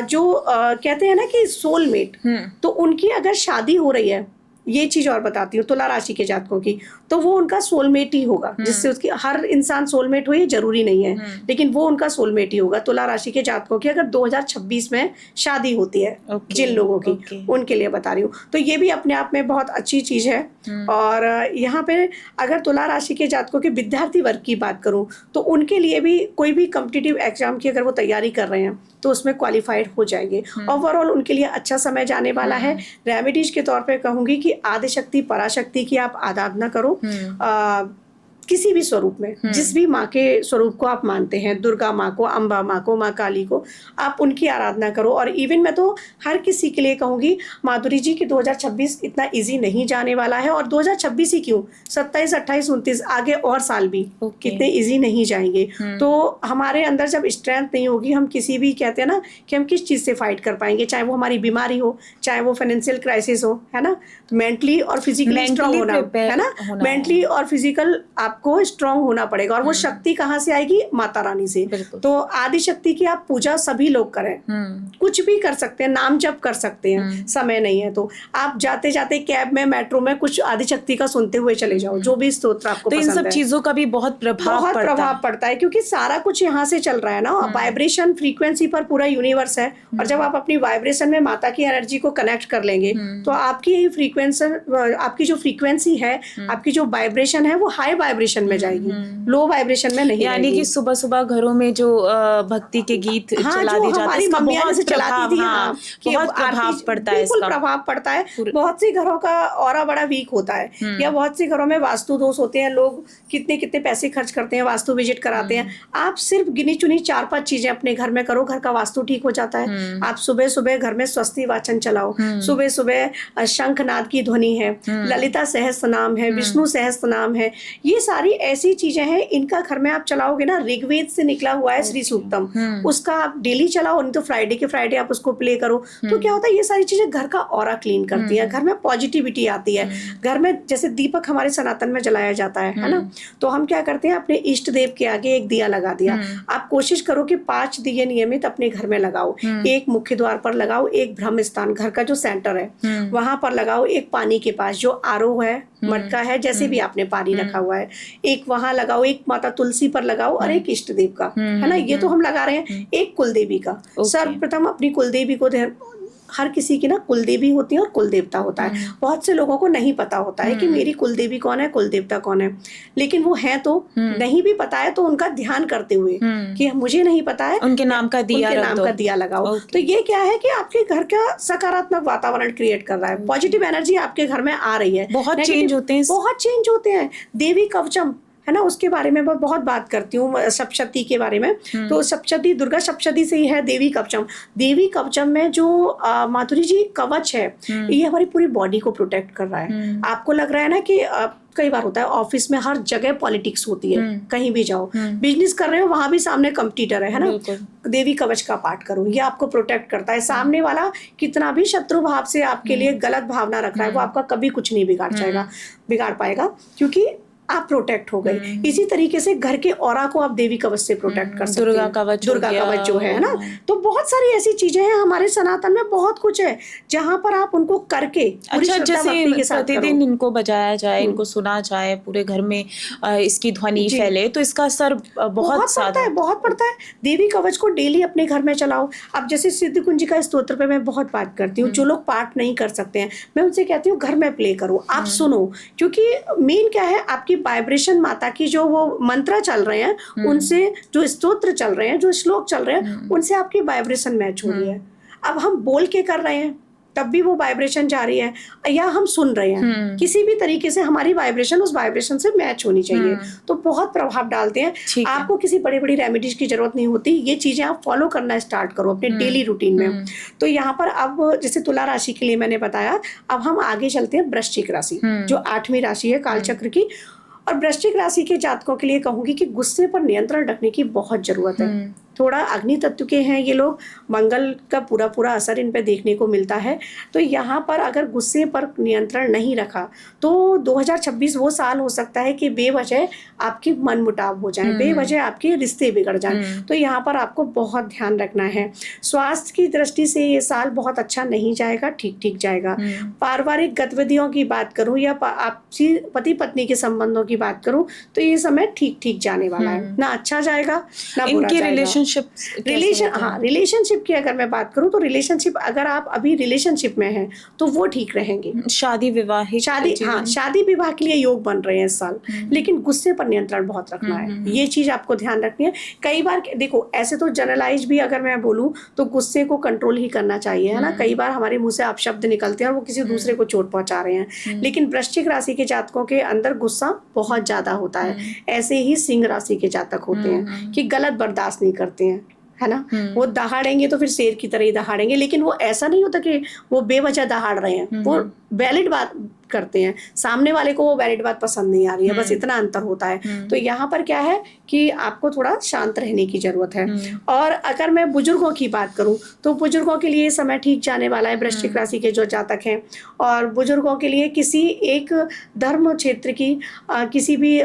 जो कहते हैं ना कि सोलमेट, तो उनकी अगर शादी हो रही है, ये चीज और बताती हूँ तुला राशि के जातकों की, तो वो उनका सोलमेट ही होगा, जिससे उसकी, हर इंसान सोलमेट हो ये जरूरी नहीं है, लेकिन वो उनका सोलमेट ही होगा। तुला राशि के जातकों की अगर 2026 में शादी होती है, जिन लोगों की, उनके लिए बता रही हूँ, तो ये भी अपने आप में बहुत अच्छी चीज है। और यहाँ पे अगर तुला राशि के जातकों के विद्यार्थी वर्ग की बात करूँ तो उनके लिए भी कोई भी कॉम्पिटिटिव एग्जाम की अगर वो तैयारी कर रहे हैं तो उसमें क्वालिफाइड हो जाएंगे। ओवरऑल उनके लिए अच्छा समय जाने वाला है। रेमेडीज के तौर पे कहूंगी कि आदिशक्ति पराशक्ति की आप आराधना करो, किसी भी स्वरूप में, जिस भी माँ के स्वरूप को आप मानते हैं, दुर्गा माँ को, अम्बा माँ को, माँ काली को, आप उनकी आराधना करो। और इवन मैं तो हर किसी के लिए कहूंगी, माधुरी जी की 2026 इतना इजी नहीं जाने वाला है। और 2026 ही क्यों, 27, 28, 29 आगे और साल भी कितने इजी नहीं जाएंगे। तो हमारे अंदर जब स्ट्रेंथ नहीं होगी, हम किसी भी, कहते हैं ना कि हम किस चीज से फाइट कर पाएंगे, चाहे वो हमारी बीमारी हो, चाहे वो फाइनेंशियल क्राइसिस हो, है ना। मेंटली और फिजिकली स्ट्रांग होना है ना, मेंटली और फिजिकल आप आपको स्ट्रांग होना पड़ेगा। और वो शक्ति कहाँ से आएगी? माता रानी से। तो आदि शक्ति की आप पूजा सभी लोग करें, कुछ भी कर सकते हैं, नाम जप कर सकते हैं, समय नहीं है तो आप जाते जाते कैब में, मेट्रो में कुछ आदि शक्ति का सुनते हुए चले जाओ, जो भी स्तोत्र आपको तो इन पसंद सब है। चीजों का भी बहुत प्रभाव पड़ता है क्योंकि सारा कुछ यहाँ से चल रहा है ना, वाइब्रेशन फ्रीक्वेंसी पर पूरा यूनिवर्स है। और जब आप अपनी वाइब्रेशन में माता की एनर्जी को कनेक्ट कर लेंगे तो आपकी फ्रीक्वेंसी, आपकी जो फ्रीक्वेंसी है, आपकी जो वाइब्रेशन है वो हाई वाइब्रेशन में जाएगी, लो वाइब्रेशन में नहीं। यानी कि सुबह सुबह घरों में जो भक्ति के गीत चला दिए जाते हैं, मम्मियां जैसे चलाती थी, बहुत प्रभाव पड़ता है, बिल्कुल प्रभाव पड़ता है। बहुत सी घरों का ऑरा बड़ा वीक होता है, या बहुत सी घरों में वास्तु दोष होते हैं, लोग कितने कितने पैसे खर्च करते हैं, वास्तु विजिट कराते हैं। आप सिर्फ गिनी चुनी 4-5 चीजें अपने घर में करो, घर का वास्तु ठीक हो जाता है। आप सुबह सुबह घर में स्वस्ति वाचन चलाओ, सुबह सुबह शंखनाद की ध्वनि है, ललिता सहस्त्र नाम है, विष्णु सहस्त्र नाम है, ये सारी ऐसी चीजें हैं, इनका घर में आप चलाओगे ना, ऋग्वेद से निकला हुआ है श्री सूक्तम, उसका आप डेली चलाओ, नहीं तो फ्राइडे के फ्राइडे आप उसको प्ले करो। तो क्या होता है, ये सारी चीजें घर का ऑरा क्लीन करती है, घर में पॉजिटिविटी आती है। घर में जैसे दीपक हमारे सनातन में जलाया जाता है ना, तो हम क्या करते हैं, अपने इष्ट देव के आगे एक दिया लगा दिया। आप कोशिश करो कि 5 दिए नियमित अपने घर में लगाओ। एक मुख्य द्वार पर लगाओ, एक ब्रह्म स्थान, घर का जो सेंटर है वहां पर लगाओ, एक पानी के पास जो आरो है, मटका है, जैसे भी आपने पानी रखा हुआ है, एक वहां लगाओ, एक माता तुलसी पर लगाओ और एक इष्ट देव का, है ना, ये तो हम लगा रहे हैं। एक कुलदेवी का, सर्वप्रथम अपनी कुलदेवी को, हर किसी की ना कुलदेवी होती है और कुल देवता होता है। बहुत से लोगों को नहीं पता होता है कि मेरी कुलदेवी कौन है, कुल देवता कौन है, लेकिन वो है तो नहीं भी पता है तो उनका ध्यान करते हुए कि मुझे नहीं पता है, उनके नाम का दिया लगाओ। तो ये क्या है कि आपके घर का सकारात्मक वातावरण क्रिएट कर रहा है, पॉजिटिव एनर्जी आपके घर में आ रही है। बहुत चेंज होते हैं। देवी कवचम है ना, उसके बारे में मैं बहुत बात करती हूँ, सप्तशती के बारे में। तो सप्तशती, दुर्गा सप्तशती से ही है देवी कवचम। देवी कवचम में जो माधुरी जी कवच है, ये हमारी पूरी बॉडी को प्रोटेक्ट कर रहा है। आपको लग रहा है ना कि कई बार होता है ऑफिस में हर जगह पॉलिटिक्स होती है, कहीं भी जाओ, बिजनेस कर रहे हो वहां भी सामने कंपटीटर है ना, देवी कवच का पाठ करो, ये आपको प्रोटेक्ट करता है। सामने वाला कितना भी शत्रु भाव से आपके लिए गलत भावना रख रहा है, वो आपका कभी कुछ नहीं बिगाड़ पाएगा, क्योंकि आप प्रोटेक्ट हो गए। इसी तरीके से घर के ऑरा को आप देवी कवच से प्रोटेक्ट कर सकते हैं। दुर्गा कवच जो है ना, तो बहुत सारी ऐसी चीजें हैं हमारे सनातन में, बहुत कुछ है जहाँ पर आप उनको करके अच्छा, जैसे प्रतिदिन इनको बजाया जाए, इनको सुना जाए, पूरे घर में इसकी ध्वनि फैले, तो इसका असर बहुत पड़ता है। देवी कवच को डेली अपने घर में चलाओ। अब जैसे सिद्ध कुंज का स्तोत्र पे मैं बहुत बात करती हूँ, जो लोग पाठ नहीं कर सकते हैं, मैं उनसे कहती हूँ घर में प्ले करो, आप सुनो, क्योंकि मेन क्या है, आपकी वाइब्रेशन, माता की जो वो मंत्र चल रहे हैं उनसे, जो स्तोत्र चल रहे हैं, जो श्लोक चल रहे हैं, उनसे आपकी वाइब्रेशन मैच हो रही है। अब हम बोल के कर रहे हैं तब भी वो वाइब्रेशन जा रही है, या हम सुन रहे हैं, किसी भी तरीके से हमारी वाइब्रेशन उस वाइब्रेशन से मैच होनी चाहिए। तो बहुत प्रभाव डालते हैं। आपको किसी बड़ी बड़ी रेमेडीज की जरूरत नहीं होती, ये चीजें आप फॉलो करना स्टार्ट करो अपने डेली रूटीन में। तो यहाँ पर अब जैसे तुला राशि के लिए मैंने बताया, अब हम आगे चलते हैं वृश्चिक राशि, जो 8वीं राशि है कालचक्र की। और वृश्चिक राशि के जातकों के लिए कहूंगी कि गुस्से पर नियंत्रण रखने की बहुत जरूरत है। थोड़ा अग्नि तत्व के हैं ये लोग, मंगल का पूरा असर इन पे देखने को मिलता है। तो यहाँ पर अगर गुस्से पर नियंत्रण नहीं रखा तो 2026 वो साल हो सकता है कि बेवजह आपकी मनमुटाव हो जाए, बेवजह आपके रिश्ते बिगड़ जाएं। तो यहाँ पर आपको बहुत ध्यान रखना है। स्वास्थ्य की दृष्टि से ये साल बहुत अच्छा नहीं जाएगा, ठीक जाएगा। पारिवारिक गतिविधियों की बात करूँ या आपसी पति पत्नी के संबंधों की बात करूँ तो ये समय ठीक जाने वाला है, ना अच्छा जाएगा ना बुरा जाएगा। रिलेशनशिप की अगर मैं बात करूं तो रिलेशनशिप, अगर आप अभी रिलेशनशिप में हैं तो वो ठीक रहेंगे। शादी विवाह के लिए योग बन रहे हैं इस साल, लेकिन गुस्से पर नियंत्रण बहुत रखना है, ये चीज आपको ध्यान रखनी है। कई बार देखो, ऐसे तो जनरलाइज भी अगर मैं बोलूं तो गुस्से को कंट्रोल ही करना चाहिए, है ना। कई बार हमारे मुंह से अपशब्द निकलते हैं और वो किसी दूसरे को चोट पहुंचा रहे हैं, लेकिन वृश्चिक राशि के जातकों के अंदर गुस्सा बहुत ज्यादा होता है। ऐसे ही सिंह राशि के जातक होते हैं कि गलत बर्दाश्त नहीं करते हैं, है ना। वो दहाड़ेंगे तो फिर शेर की तरह ही दहाड़ेंगे, लेकिन वो ऐसा नहीं होता कि वो बेवजह दहाड़ रहे हैं, वो वैलिड बात करते हैं। सामने वाले को वो वैलिड बात पसंद नहीं आ रही है, बस इतना अंतर होता है। तो यहाँ पर क्या है कि आपको थोड़ा शांत रहने की जरूरत है। और अगर मैं बुजुर्गों की बात करूं तो बुजुर्गों के लिए समय ठीक जाने वाला है, वृश्चिक राशि के जो जातक हैं। और बुजुर्गों के लिए किसी एक धर्म क्षेत्र की किसी भी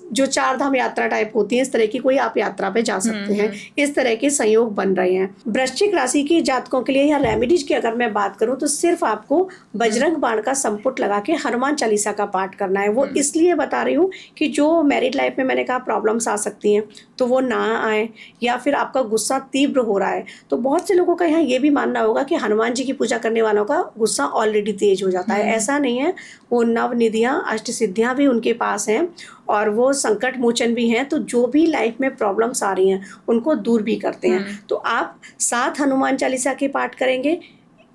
जो 4 धाम यात्रा टाइप होती है, इस तरह की कोई आप यात्रा पे जा सकते हैं। इस तरह के संयोग बन रहे हैं। वृश्चिक राशि के जातकों के लिए या रेमेडीज की अगर मैं बात करूं तो सिर्फ आपको बजरंग बाण का संपुट लगा के हनुमान चालीसा का पाठ करना है। वो इसलिए बता रही हूँ कि जो मैरिड लाइफ में मैंने कहा प्रॉब्लम्स आ सकती हैं तो वो ना आए, या फिर आपका गुस्सा तीव्र हो रहा है तो बहुत से लोगों का यहाँ ये भी मानना होगा कि हनुमान जी की पूजा करने वालों का गुस्सा ऑलरेडी तेज हो जाता है। ऐसा नहीं है, वो नव निधियाँ अष्ट सिद्धियाँ भी उनके पास हैं और वो संकट मोचन भी हैं। तो जो भी लाइफ में प्रॉब्लम्स आ रही हैं उनको दूर भी करते हैं। तो आप 7 हनुमान चालीसा के पाठ करेंगे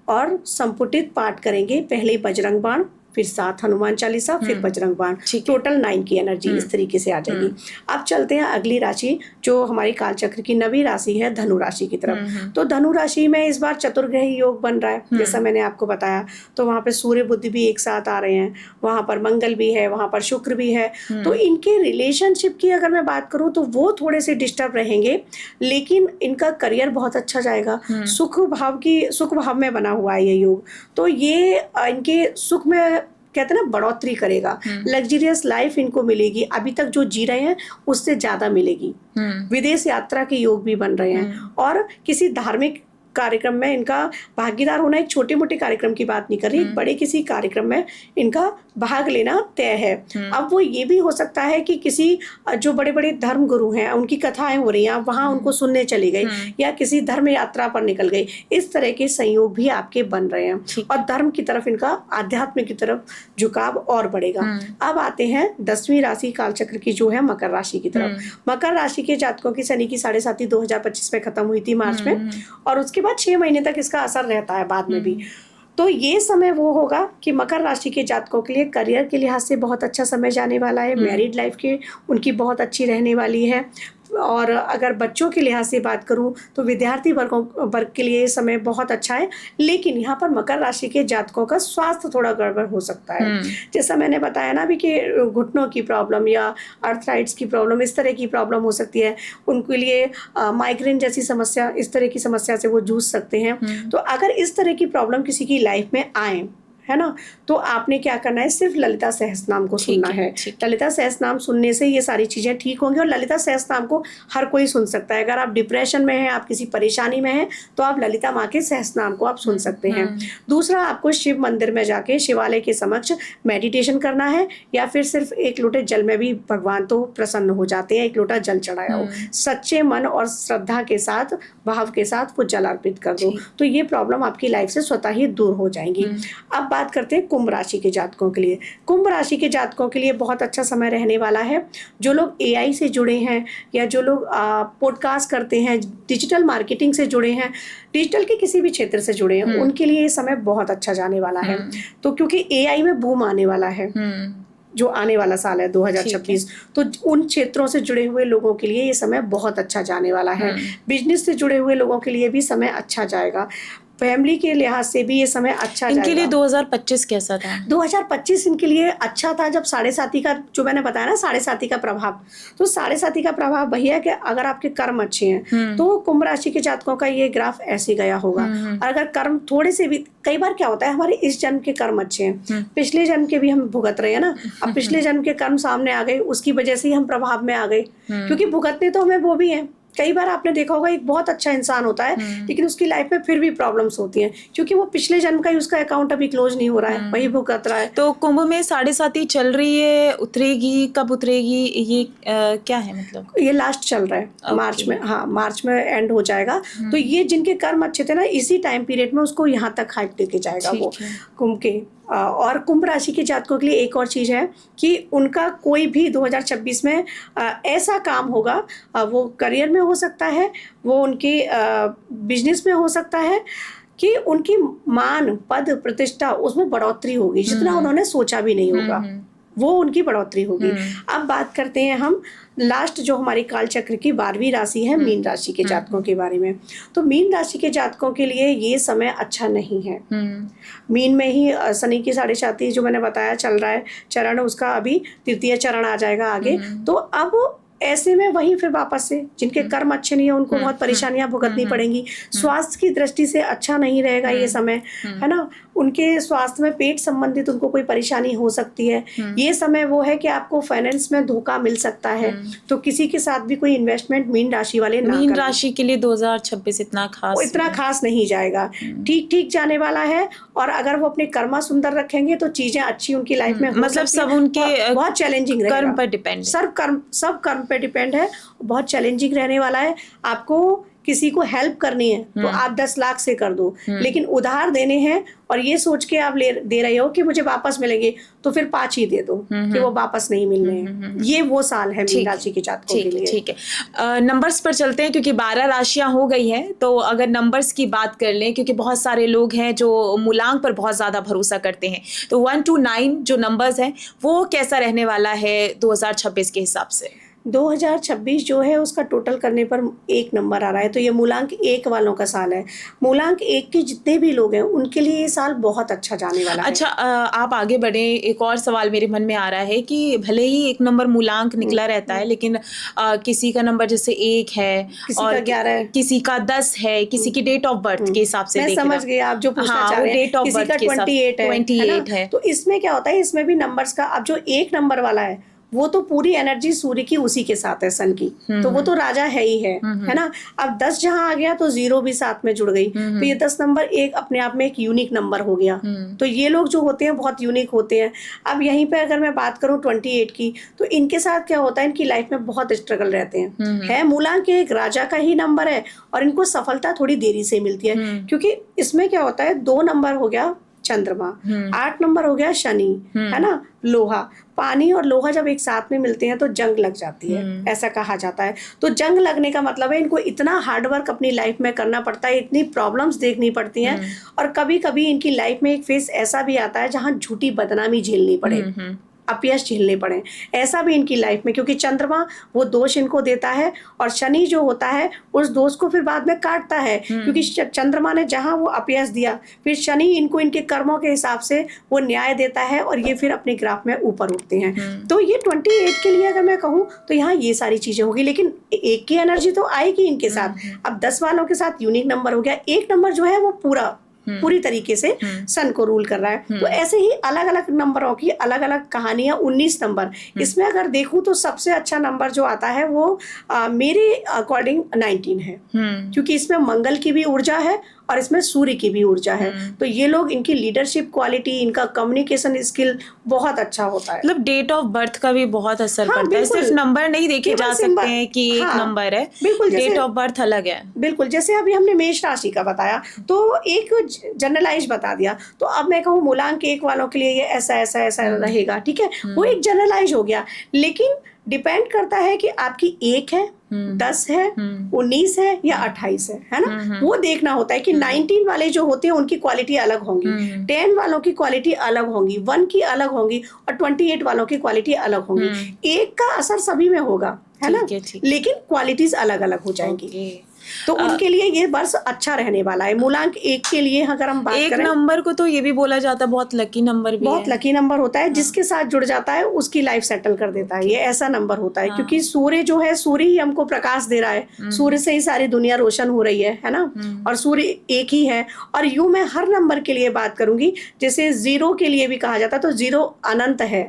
और संपुटित पाठ करेंगे, पहले बजरंग बाण, फिर 7 हनुमान चालीसा, फिर बजरंग बाण, टोटल 9 की एनर्जी इस तरीके से आ जाएगी। अब चलते हैं अगली राशि जो हमारी कालचक्र की 9वीं राशि है, धनु राशि की तरफ। तो धनु राशि में इस बार चतुर्ग्रही योग बन रहा है, जैसा मैंने आपको बताया। तो वहाँ पे सूर्य बुध भी एक साथ आ रहे हैं, वहाँ पर मंगल भी है, वहाँ पर शुक्र भी है। तो इनके रिलेशनशिप की अगर मैं बात करूँ तो वो थोड़े से डिस्टर्ब रहेंगे, लेकिन इनका करियर बहुत अच्छा जाएगा। सुख भाव में बना हुआ है ये योग, तो ये इनके सुख में कहते हैं ना बढ़ोतरी करेगा। लग्जरियस लाइफ इनको मिलेगी, अभी तक जो जी रहे हैं उससे ज्यादा मिलेगी। विदेश यात्रा के योग भी बन रहे हैं और किसी धार्मिक कार्यक्रम में इनका भागीदार होना, एक छोटे मोटे कार्यक्रम की बात नहीं कर रही, बड़े किसी कार्यक्रम में इनका भाग लेना तय है। अब वो ये भी हो सकता है कि किसी जो बड़े बड़े धर्म गुरु हैं उनकी कथाएं हो रही हैं, वहां उनको सुनने चले गए या किसी धर्म यात्रा पर निकल गए। इस तरह के संयोग भी आपके बन रहे हैं और धर्म की तरफ इनका, आध्यात्म की तरफ झुकाव और बढ़ेगा। अब आते हैं 10वीं राशि कालचक्र की जो है मकर राशि की तरफ। मकर राशि के जातकों की शनि की 7.5 2025 में खत्म हुई थी मार्च में, और उसके बाद 6 महीने तक इसका असर रहता है बाद में भी। तो ये समय वो होगा कि मकर राशि के जातकों के लिए करियर के लिहाज से बहुत अच्छा समय जाने वाला है। मैरिड लाइफ के उनकी बहुत अच्छी रहने वाली है। और अगर बच्चों के लिहाज से बात करूं तो विद्यार्थी वर्ग के लिए ये समय बहुत अच्छा है। लेकिन यहाँ पर मकर राशि के जातकों का स्वास्थ्य थोड़ा गड़बड़ हो सकता है। जैसा मैंने बताया ना अभी कि घुटनों की प्रॉब्लम या अर्थराइट्स की प्रॉब्लम, इस तरह की प्रॉब्लम हो सकती है। उनके लिए माइग्रेन जैसी समस्या, इस तरह की समस्या से वो जूझ सकते हैं। तो अगर इस तरह की प्रॉब्लम किसी की लाइफ में आए, है ना, तो आपने क्या करना है, सिर्फ ललिता सहस्त्रनाम को सुनना है। ललिता सहस्त्रनाम सुनने से ये सारी चीजें ठीक होंगी। और ललिता सहस्त्रनाम को हर कोई सुन सकता है। अगर आप डिप्रेशन में हैं, आप किसी परेशानी में हैं, तो आप ललिता माँ के सहस्त्रनाम को आप सुन सकते हैं। दूसरा, आपको शिव मंदिर में जाके शिवालय के समक्ष मेडिटेशन करना है, या फिर सिर्फ एक लोटे जल में भी भगवान तो प्रसन्न हो जाते हैं। एक लोटा जल चढ़ाया हो, सच्चे मन और श्रद्धा के साथ, भाव के साथ वो जल अर्पित कर दो, तो ये प्रॉब्लम आपकी लाइफ से स्वतः ही दूर हो जाएंगी। अब बात करते हैं कुंभ राशि के जातकों के लिए। कुंभ राशि के जातकों के लिए बहुत अच्छा समय रहने वाला है। जो लोग एआई से जुड़े हैं या जो लोग पॉडकास्ट करते हैं, डिजिटल मार्केटिंग से जुड़े हैं, डिजिटल के किसी भी क्षेत्र से जुड़े हैं, उनके लिए ये समय बहुत अच्छा जाने वाला है। तो क्योंकि एआई में बूम आने वाला है, जो आने वाला साल है 2026, तो उन क्षेत्रों से जुड़े हुए लोगों के लिए ये समय बहुत अच्छा जाने वाला है। बिजनेस से जुड़े हुए लोगों के लिए भी समय अच्छा जाएगा। फैमिली के लिहाज से भी ये समय अच्छा जाएगा। इनके लिए 2025 कैसा था? 2025 इनके लिए अच्छा था। जब 7.5 का, जो मैंने बताया ना 7.5 का प्रभाव, तो 7.5 का प्रभाव वही है कि अगर आपके कर्म अच्छे हैं तो कुंभ राशि के जातकों का ये ग्राफ ऐसे गया होगा। और अगर कर्म थोड़े से भी, कई बार क्या होता है, हमारे इस जन्म के कर्म अच्छे हैं, पिछले जन्म के भी हम भुगत रहे हैं ना, अब पिछले जन्म के कर्म सामने आ गए, उसकी वजह से ही हम प्रभाव में आ गए। क्योंकि भुगतने तो हमें वो भी है। कई बार आपने देखा होगा एक बहुत अच्छा इंसान होता है लेकिन उसकी लाइफ में फिर भी प्रॉब्लम्स होती हैं, क्योंकि वो पिछले जन्म का ही उसका अकाउंट अभी क्लोज नहीं हो रहा है, वही भुगत रहा है। तो कुंभ में 7.5 चल रही है, उतरेगी कब उतरेगी, ये क्या है मतलब? ये लास्ट चल रहा है मार्च में। हाँ, मार्च में एंड हो जाएगा। तो ये जिनके कर्म अच्छे थे ना, इसी टाइम पीरियड में उसको यहाँ तक हाइट लेके जाएगा वो कुंभ के। और कुंभ राशि के जातकों के लिए एक और चीज़ है कि उनका कोई भी 2026 में ऐसा काम होगा, वो करियर में हो सकता है, वो उनके बिजनेस में हो सकता है, कि उनकी मान, पद, प्रतिष्ठा, उसमें बढ़ोतरी होगी, जितना उन्होंने सोचा भी नहीं होगा, वो उनकी बढ़ोतरी होगी। अब बात करते हैं हम लास्ट जो हमारी काल चक्र की 12वीं राशि है, मीन राशि के जातकों के बारे में। तो मीन राशि के जातकों के लिए ये समय अच्छा नहीं है। मीन में ही शनि की 7.5 जो मैंने बताया चल रहा है चरण, उसका अभी 3य चरण आ जाएगा आगे। तो अब ऐसे में वही फिर वापस से जिनके कर्म अच्छे नहीं है उनको बहुत परेशानियां भुगतनी पड़ेंगी। स्वास्थ्य की दृष्टि से अच्छा नहीं रहेगा ये समय, है ना। उनके स्वास्थ्य में पेट संबंधित उनको कोई परेशानी हो सकती है। ये समय वो है कि आपको फाइनेंस में धोखा मिल सकता है, तो किसी के साथ भी कोई इन्वेस्टमेंट मीन राशि वाले ना मीन करें। राशि के लिए 2026 इतना वो इतना खास नहीं जाएगा, ठीक ठीक जाने वाला है। और अगर वो अपने कर्मा सुंदर रखेंगे तो चीजें अच्छी उनकी लाइफ में हो मतलब सकती हैं। सब उनके बहुत चैलेंजिंग रहेगा, कर्म पर डिपेंड, सब कर्म पे डिपेंड है। बहुत चैलेंजिंग रहने वाला है। आपको किसी को हेल्प करनी है तो आप 10 लाख से कर दो, लेकिन उधार देने हैं और ये सोच के आप दे रहे हो कि मुझे वापस मिलेंगे, तो फिर 5 ही दे दो कि वो वापस नहीं मिलने हैं। ये वो साल है मीन राशि के जातकों के लिए। ठीक है, नंबर्स पर चलते हैं क्योंकि 12 राशियां हो गई हैं। तो अगर नंबर्स की बात कर लें, क्योंकि बहुत सारे लोग हैं जो मूलांक पर बहुत ज्यादा भरोसा करते हैं, तो 1 to 9 जो नंबर्स हैं वो कैसा रहने वाला है 2026 के हिसाब से? 2026 जो है उसका टोटल करने पर 1 नंबर आ रहा है, तो ये मूलांक 1 वालों का साल है। मूलांक 1 के जितने भी लोग हैं उनके लिए ये साल बहुत अच्छा जाने वाला है। अच्छा, आप आगे बढ़े। एक और सवाल मेरे मन में आ रहा है कि भले ही 1 नंबर मूलांक निकला रहता है, लेकिन किसी का नंबर जैसे 1 है, किसी और का 11 है, किसी का 10 है, किसी की डेट ऑफ बर्थ के हिसाब से मैं समझ गई आप जो पूछना चाह रहे हैं। डेट ऑफ किसी बर्थ का के हिसाब 28 है। तो इसमें क्या होता है, इसमें भी नंबर्स का, अब जो 1 नंबर वाला है वो तो पूरी एनर्जी सूर्य की उसी के साथ है, सन की, तो वो तो राजा है ही है ना। अब 10 जहां आ गया तो 0 भी साथ में जुड़ गई, तो ये 10 नंबर एक अपने आप में एक यूनिक नंबर हो गया। तो ये लोग जो होते हैं बहुत यूनिक होते हैं। अब यहीं पे अगर मैं बात करूं 28 की, तो इनके साथ क्या होता है, इनकी लाइफ में बहुत स्ट्रगल रहते हैं। है मूलांक एक राजा का ही नंबर है और इनको सफलता थोड़ी देरी से मिलती है, क्योंकि इसमें क्या होता है, 2 नंबर हो गया चंद्रमा, 8 नंबर हो गया शनि, है ना, लोहा। पानी और लोहा जब एक साथ में मिलते हैं तो जंग लग जाती है, ऐसा कहा जाता है। तो जंग लगने का मतलब है इनको इतना हार्डवर्क अपनी लाइफ में करना पड़ता है, इतनी प्रॉब्लम्स देखनी पड़ती हैं, और कभी कभी इनकी लाइफ में एक फेज ऐसा भी आता है जहां झूठी बदनामी झेलनी पड़े, अपयश झेलने पड़े, ऐसा भी इनकी लाइफ में। क्योंकि चंद्रमा वो दोष इनको देता है और शनि जो होता है उस दोष को फिर बाद में काटता है, क्योंकि चंद्रमा ने जहां वो अपयश दिया, फिर शनि इनको इनके कर्मों के हिसाब से वो न्याय देता है और ये फिर अपने ग्राफ में ऊपर उठते हैं। तो ये 28 के लिए अगर मैं कहूँ तो यहाँ ये सारी चीजें होगी, लेकिन 1 की एनर्जी तो आएगी इनके साथ। अब 10 वालों के साथ यूनिक नंबर हो गया, 1 नंबर जो है वो पूरी तरीके से सन को रूल कर रहा है। तो ऐसे ही अलग अलग नंबरों की अलग अलग कहानियां। 19 नंबर, इसमें अगर देखूं तो सबसे अच्छा नंबर जो आता है वो मेरे अकॉर्डिंग 19 है, क्योंकि इसमें मंगल की भी ऊर्जा है और इसमें सूर्य की भी ऊर्जा है। तो ये लोग, इनकी लीडरशिप क्वालिटी, इनका कम्युनिकेशन स्किल बहुत अच्छा होता है। मतलब डेट ऑफ बर्थ का भी बहुत असर पड़ता है, सिर्फ नंबर नहीं देखे जा सकते हैं कि एक नंबर है, बिल्कुल डेट ऑफ बर्थ अलग है। बिल्कुल, जैसे अभी हमने मेष राशि का बताया तो एक जनरलाइज बता दिया, तो अब मैं कहूँ मूलांक 1 वालों के लिए ये ऐसा ऐसा ऐसा रहेगा, ठीक है, वो एक जनरलाइज हो गया। लेकिन डिपेंड करता है कि आपकी 1 है, 10 है, 19 है या 28 है ना। वो देखना होता है कि 19 वाले जो होते हैं उनकी क्वालिटी अलग होंगी, 10 वालों की क्वालिटी अलग होंगी, 1 की अलग होंगी और 28 वालों की क्वालिटी अलग होंगी। 1 का असर सभी में होगा, है ना, लेकिन क्वालिटीज अलग अलग हो जाएंगी। तो उनके लिए ये वर्ष अच्छा रहने वाला है। मूलांक 1 के लिए अगर हम बात करें, 1 नंबर को तो ये भी बोला जाता है बहुत लकी नंबर भी बहुत लकी नंबर होता है। जिसके साथ जुड़ जाता है उसकी लाइफ सेटल कर देता है, ये ऐसा नंबर होता है। क्योंकि सूर्य जो है, सूर्य ही हमको प्रकाश दे रहा है, सूर्य से ही सारी दुनिया रोशन हो रही है ना, और सूर्य एक ही है। और यूं मैं हर नंबर के लिए बात करूंगी, जैसे 0 के लिए भी कहा जाता है, तो 0 अनंत है,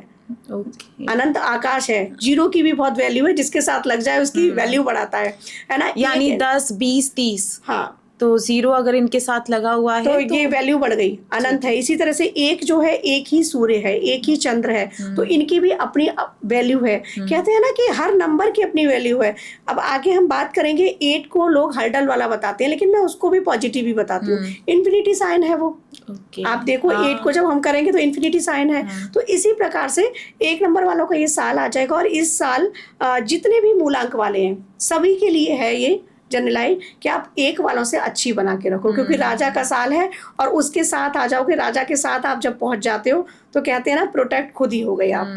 अनंत आकाश है। 0 की भी बहुत वैल्यू है, जिसके साथ लग जाए उसकी वैल्यू बढ़ाता है ना। यानी 10, 20, 30, हाँ, तो 0 अगर इनके साथ लगा हुआ है तो ये वैल्यू बढ़ गई, अनंत है। इसी तरह से 1 जो है, 1 ही सूर्य है, 1 ही चंद्र है, तो इनकी भी अपनी वैल्यू है। कहते हैं ना कि हर नंबर की अपनी वैल्यू है। अब आगे हम बात करेंगे, 8 को लोग हर्डल वाला बताते हैं, लेकिन मैं उसको भी पॉजिटिव ही बताती हूँ। इन्फिनिटी साइन है वो, आप देखो 8 को जब हम करेंगे तो इन्फिनिटी साइन है। तो इसी प्रकार से 1 नंबर वालों का ये साल आ जाएगा। और इस साल जितने भी मूलांक वाले हैं सभी के लिए है ये, जनरलाइज कि आप 1 वालों से अच्छी बना के रखो, क्योंकि राजा का साल है और उसके साथ आ जाओगे। राजा के साथ आप जब पहुंच जाते हो तो कहते हैं ना, प्रोटेक्ट खुद ही हो गए आप।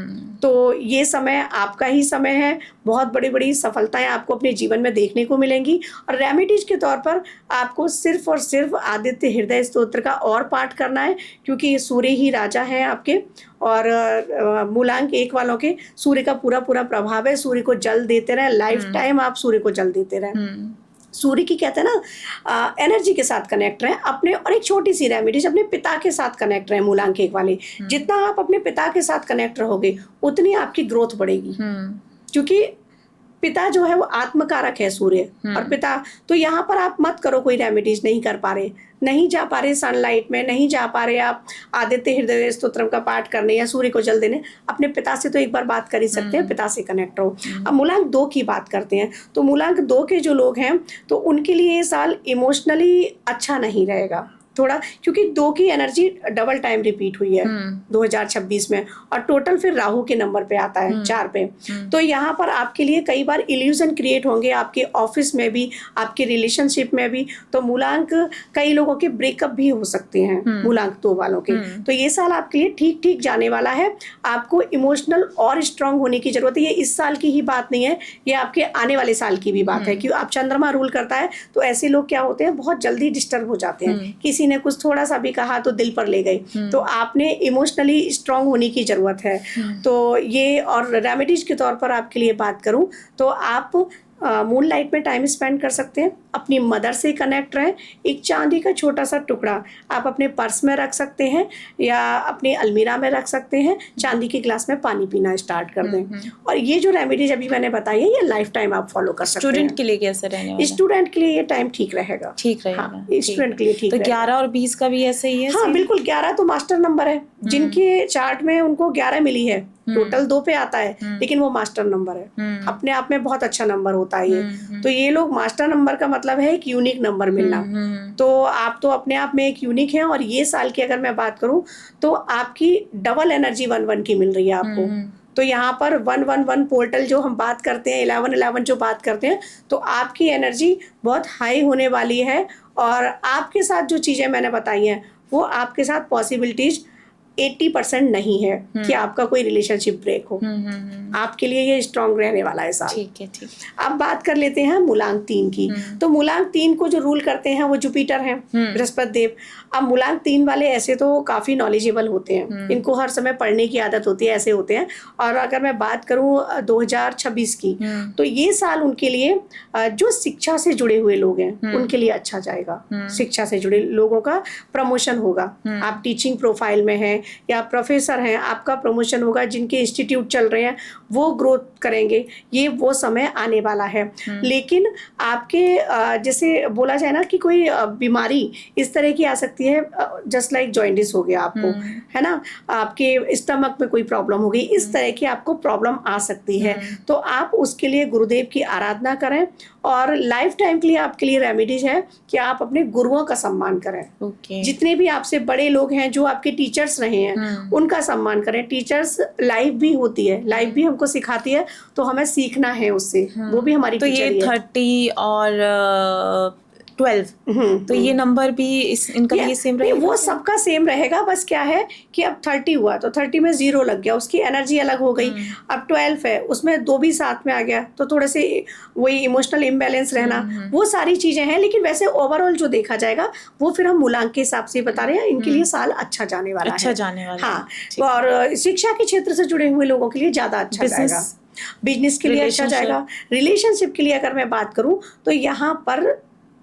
तो ये समय आपका ही समय है, बहुत बड़ी बड़ी सफलताएं आपको अपने जीवन में देखने को मिलेंगी। और रेमेडीज के तौर पर आपको सिर्फ और सिर्फ आदित्य हृदय स्तोत्र का और पाठ करना है, क्योंकि सूर्य ही राजा है आपके। और मूलांक 1 वालों के सूर्य का पूरा पूरा प्रभाव है। सूर्य को जल देते रहें, लाइफ टाइम आप सूर्य को जल देते रहें। सूर्य की कहते हैं ना एनर्जी के साथ कनेक्ट रहें अपने। और एक छोटी सी रेमेडीज, अपने पिता के साथ कनेक्ट रहें मूलांक 1 वाले। जितना आप अपने पिता के साथ कनेक्ट रहोगे उतनी आपकी ग्रोथ बढ़ेगी, क्योंकि पिता जो है वो आत्मकारक है सूर्य और पिता। तो यहाँ पर आप मत करो कोई रेमेडीज, नहीं कर पा रहे, नहीं जा पा रहे सनलाइट में, नहीं जा पा रहे आप आदित्य हृदय स्तोत्रम का पाठ करने या सूर्य को जल देने, अपने पिता से तो एक बार बात कर ही सकते हैं, पिता से कनेक्ट रहो। अब मूलांक 2 की बात करते हैं। तो मूलांक 2 के जो लोग हैं तो उनके लिए ये साल इमोशनली अच्छा नहीं रहेगा थोड़ा, क्योंकि 2 की एनर्जी डबल टाइम रिपीट हुई है 2026 में, और टोटल फिर राहु के नंबर पे आता है 4 पे। तो यहाँ पर आपके लिए कई बार इल्यूजन क्रिएट होंगे, आपके ऑफिस में भी, आपके रिलेशनशिप में भी। तो मूलांक कई लोगों के ब्रेकअप भी हो सकते हैं मूलांक 2 वालों के। तो ये साल आपके लिए ठीक ठीक जाने वाला है। आपको इमोशनल और स्ट्रांग होने की जरूरत है। ये इस साल की ही बात नहीं है, ये आपके आने वाले साल की भी बात है, क्योंकि आप चंद्रमा रूल करता है। तो ऐसे लोग क्या होते हैं, बहुत जल्दी डिस्टर्ब हो जाते हैं। किसी ने कुछ थोड़ा सा भी कहा तो दिल पर ले गई। तो आपने इमोशनली स्ट्रांग होने की जरूरत है। तो ये, और रेमेडीज के तौर पर आपके लिए बात करूं तो आप मून लाइट में टाइम स्पेंड कर सकते हैं, अपनी मदर से कनेक्ट रहें। एक चांदी का छोटा सा टुकड़ा आप अपने पर्स में रख सकते हैं या अपनी अलमीरा में रख सकते हैं। चांदी के ग्लास में पानी पीना स्टार्ट कर दें। और ये जो रेमेडीज अभी मैंने बताई है, ये लाइफ टाइम आप फॉलो कर सकते हैं। स्टूडेंट के लिए कैसे रहने वाला? स्टूडेंट के लिए ये टाइम ठीक रहेगा, ठीक रहेगा। हाँ, स्टूडेंट के लिए ठीक तो रहेगा। 11 और 20 का भी ऐसे ही है? हाँ बिल्कुल, 11 तो मास्टर नंबर है। जिनके चार्ट में उनको 11 मिली है, टोटल 2 पे आता है, लेकिन वो मास्टर नंबर है। अपने आप में बहुत अच्छा नंबर होता है ये। तो ये लोग, मास्टर नंबर का मतलब है एक यूनिक नंबर मिलना। तो आप तो अपने आप में एक यूनिक है। और ये साल की अगर मैं बात करूं तो आपकी डबल एनर्जी 1-1 की मिल रही है आपको। तो यहाँ पर 1-1-1 पोर्टल जो हम बात करते हैं, 11-11 जो बात करते हैं, तो आपकी एनर्जी बहुत हाई होने वाली है। और आपके साथ जो चीज़ें मैंने बताई हैं वो आपके साथ पॉसिबिलिटीज 80% नहीं है कि आपका कोई रिलेशनशिप ब्रेक हो। आपके लिए ये स्ट्रांग रहने वाला है साल। ठीक है, ठीक। अब बात कर लेते हैं मूलांक 3 की। तो मूलांक 3 को जो रूल करते हैं वो जुपिटर हैं, बृहस्पति देव। अब मूलांक 3 वाले ऐसे तो काफी नॉलेजेबल होते हैं, इनको हर समय पढ़ने की आदत होती है, ऐसे होते हैं। और अगर मैं बात करूं 2026 की, तो ये साल उनके लिए जो शिक्षा से जुड़े हुए लोग हैं उनके लिए अच्छा जाएगा। शिक्षा से जुड़े लोगों का प्रमोशन होगा। आप टीचिंग प्रोफाइल में हैं या प्रोफेसर हैं, आपका प्रमोशन होगा। जिनके इंस्टीट्यूट चल रहे हैं वो ग्रोथ करेंगे। ये वो समय आने वाला है। लेकिन आपके जैसे बोला जाए ना कि कोई बीमारी इस तरह की आ सकती है, जस्ट लाइक जॉइंटिस हो गया आपको, है ना, आपके स्टमक में कोई प्रॉब्लम हो गई, इस तरह की आपको प्रॉब्लम आ सकती है। तो आप उसके लिए गुरुदेव की आराधना करें। और लाइफ टाइम के लिए आपके लिए रेमेडीज है कि आप अपने गुरुओं का सम्मान करें। जितने भी आपसे बड़े लोग हैं, जो आपके टीचर्स रहे हैं, उनका सम्मान करें। टीचर्स लाइफ भी होती है, लाइफ भी हमको सिखाती है, तो हमें सीखना है उससे। वो भी हमारी तो ये 30 और 12, तो ये नंबर भी इनका भी सेम रहेगा? वो सबका सेम रहेगा। बस क्या है कि अब 30 हुआ तो 30 में 0 लग गया, उसकी एनर्जी अलग हो गई। अब 12 है, उसमें 2 भी साथ में आ गया, तो थोड़े से वही इमोशनल इम्बैलेंस रहना, वो सारी चीजें हैं। लेकिन वैसे ओवरऑल जो देखा जाएगा वो फिर हम मूलांक के हिसाब से बता रहे हैं। इनके लिए साल अच्छा जाने वाला है, अच्छा जाने वाला। हाँ। और शिक्षा के क्षेत्र से जुड़े हुए लोगों के लिए ज्यादा अच्छा जाएगा। बिजनेस के लिए अच्छा जाएगा। रिलेशनशिप के लिए अगर मैं बात करूं तो यहाँ पर